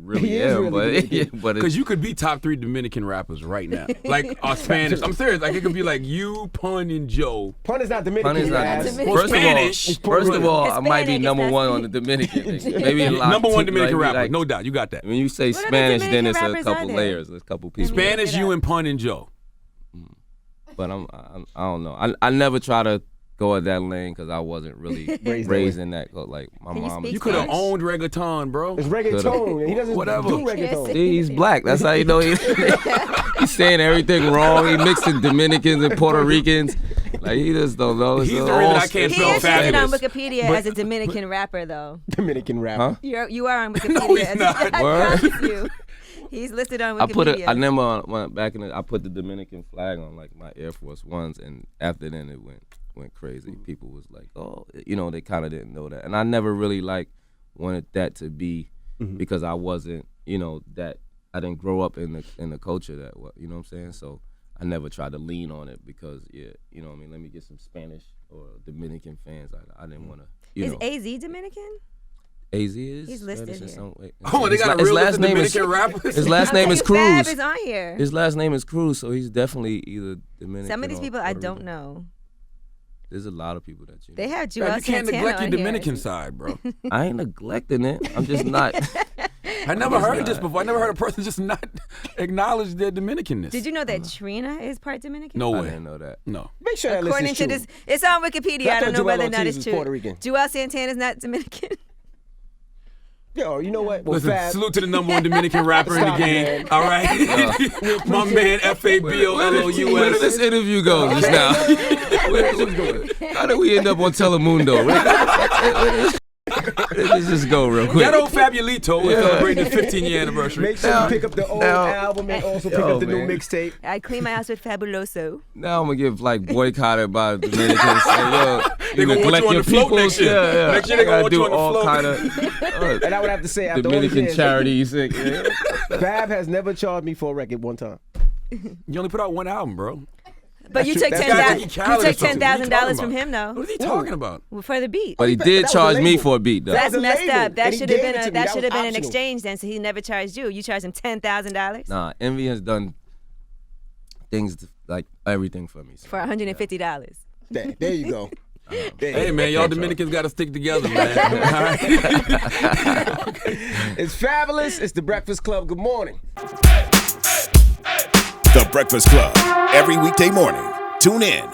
Speaker 3: really
Speaker 2: He is
Speaker 3: am,
Speaker 2: really
Speaker 3: but
Speaker 4: Because you could be top 3 Dominican rappers right now, like Spanish. I'm serious. Like it could be like you, Pun, and Joe.
Speaker 2: Pun is not Dominican.
Speaker 3: Pun is not.
Speaker 5: Dominican.
Speaker 4: Spanish.
Speaker 3: First of all, I might be
Speaker 5: Hispanic,
Speaker 3: number
Speaker 5: if
Speaker 3: one
Speaker 5: that's
Speaker 3: on the Dominican thing. Maybe a lot.
Speaker 4: Number one Dominican
Speaker 3: like,
Speaker 4: rapper, no doubt. You got that.
Speaker 3: When you say
Speaker 5: What other
Speaker 3: Spanish, then
Speaker 5: Dominican
Speaker 3: it's a
Speaker 5: rappers
Speaker 3: couple
Speaker 5: are there?
Speaker 3: layers. There's a couple people.
Speaker 4: Spanish, you, and Pun, and Joe.
Speaker 3: But I don't know. I never try to go at that lane because I wasn't really raised in that. Like my
Speaker 5: Can you
Speaker 3: mom.
Speaker 5: speak
Speaker 4: You could have
Speaker 5: Spanish?
Speaker 4: owned reggaeton, bro.
Speaker 2: It's reggaeton. And he doesn't
Speaker 4: Whatever.
Speaker 2: do reggaeton.
Speaker 3: See, he's black. That's how you know he's saying everything wrong. He mixing Dominicans and Puerto Ricans. Like he just don't know.
Speaker 4: He's the reason I can't
Speaker 5: He
Speaker 4: spell
Speaker 5: is listed on
Speaker 4: fabulous.
Speaker 5: Wikipedia as a Dominican rapper, though.
Speaker 2: Dominican rapper.
Speaker 3: Huh?
Speaker 5: You are on Wikipedia.
Speaker 4: No, he's
Speaker 5: as
Speaker 4: not.
Speaker 5: I
Speaker 3: Word?
Speaker 5: promise you. He's listed on
Speaker 3: I
Speaker 5: Wikipedia.
Speaker 3: I remember back in I put the Dominican flag on like my Air Force Ones, and after then it went crazy. People was like, oh, they kind of didn't know that, and I never really wanted that to be because I wasn't, that didn't grow up in the culture that you know what I'm saying. So I never tried to lean on it because you know what I mean. Let me get some Spanish or Dominican fans. I didn't want to. Is
Speaker 5: AZ Dominican?
Speaker 3: AZ is.
Speaker 5: He's listed here.
Speaker 4: Oh, they got a real list of Dominican rappers?
Speaker 3: His last name is Cruz.
Speaker 5: Fab is on here.
Speaker 3: His last name is Cruz, so he's definitely either Dominican.
Speaker 5: Some of these people I
Speaker 3: Puerto
Speaker 5: don't
Speaker 3: Rican.
Speaker 5: know.
Speaker 3: There's a lot of people that you know.
Speaker 5: They have Joel
Speaker 4: Man, you can't
Speaker 5: Santana
Speaker 4: neglect your
Speaker 5: on here.
Speaker 4: Dominican side, bro.
Speaker 3: I ain't neglecting it. I'm just not.
Speaker 4: I never heard this before. I never heard a person just not acknowledge their Dominicanness.
Speaker 5: Did you know that Trina is part Dominican?
Speaker 4: No
Speaker 3: I
Speaker 4: way.
Speaker 3: didn't know that.
Speaker 4: No.
Speaker 2: Make sure that list
Speaker 5: According
Speaker 2: is
Speaker 5: to
Speaker 2: true.
Speaker 5: this, it's on Wikipedia. I don't know
Speaker 2: Joel
Speaker 5: whether or not
Speaker 2: Ortiz
Speaker 5: it's
Speaker 2: was
Speaker 5: true.
Speaker 2: Puerto Rican.
Speaker 5: Joel Santana's not Dominican.
Speaker 2: Yo, you know what? Well,
Speaker 4: Listen,
Speaker 2: Fab,
Speaker 4: salute to the number one Dominican rapper in the
Speaker 2: Stop,
Speaker 4: game.
Speaker 2: man.
Speaker 4: All right, my man
Speaker 3: Where did
Speaker 4: Fabolous.
Speaker 3: this interview go just now? How did we end up on Telemundo? Let's just go real quick.
Speaker 4: Ghetto Fabulous is celebrating his 15-year anniversary.
Speaker 2: make sure you pick up the old album and also pick up the new
Speaker 3: man.
Speaker 2: mixtape.
Speaker 5: I clean my house with Fabuloso.
Speaker 3: Now I'm gonna get like boycotted by Dominicans. Yo,
Speaker 4: They
Speaker 3: you
Speaker 4: gonna want
Speaker 3: neglect
Speaker 4: you on
Speaker 3: your
Speaker 4: the float
Speaker 3: peoples.
Speaker 4: next year.
Speaker 3: Yeah.
Speaker 4: Next year they gonna
Speaker 3: Gotta
Speaker 4: want
Speaker 3: do
Speaker 4: you on the
Speaker 3: all
Speaker 4: float.
Speaker 3: kind of
Speaker 2: And I would have to say, after all these
Speaker 3: Dominican
Speaker 2: years,
Speaker 3: charities.
Speaker 2: Fab has never charged me for a record one time.
Speaker 4: You only put out one album, bro.
Speaker 5: But you
Speaker 2: true.
Speaker 5: took
Speaker 2: That's
Speaker 4: gotta
Speaker 5: $10,000.
Speaker 4: be
Speaker 5: You
Speaker 4: calories
Speaker 5: took
Speaker 4: or something. What are you
Speaker 5: $10,000
Speaker 4: talking
Speaker 5: from
Speaker 4: about?
Speaker 5: him though.
Speaker 4: What is he talking about?
Speaker 5: For the beat.
Speaker 3: But he
Speaker 2: That
Speaker 3: did
Speaker 2: was
Speaker 3: charge
Speaker 2: the
Speaker 3: me
Speaker 2: label.
Speaker 3: for a beat though.
Speaker 2: That
Speaker 5: That's
Speaker 2: was a
Speaker 5: messed
Speaker 2: label,
Speaker 5: up. That
Speaker 2: and he
Speaker 5: should have
Speaker 2: gave
Speaker 5: been
Speaker 2: it to me.
Speaker 5: that
Speaker 2: That
Speaker 5: should have
Speaker 2: was
Speaker 5: been an
Speaker 2: optional.
Speaker 5: exchange then. So he never charged you. You charged him $10,000
Speaker 3: Nah, Envy has done things like everything for me. So,
Speaker 5: for $150.
Speaker 2: There you go.
Speaker 4: Hey man, y'all Dominicans gotta stick together, man. All right.
Speaker 2: It's Fabulous. It's the Breakfast Club. Good morning.
Speaker 1: The Breakfast Club. Every weekday morning. Tune in.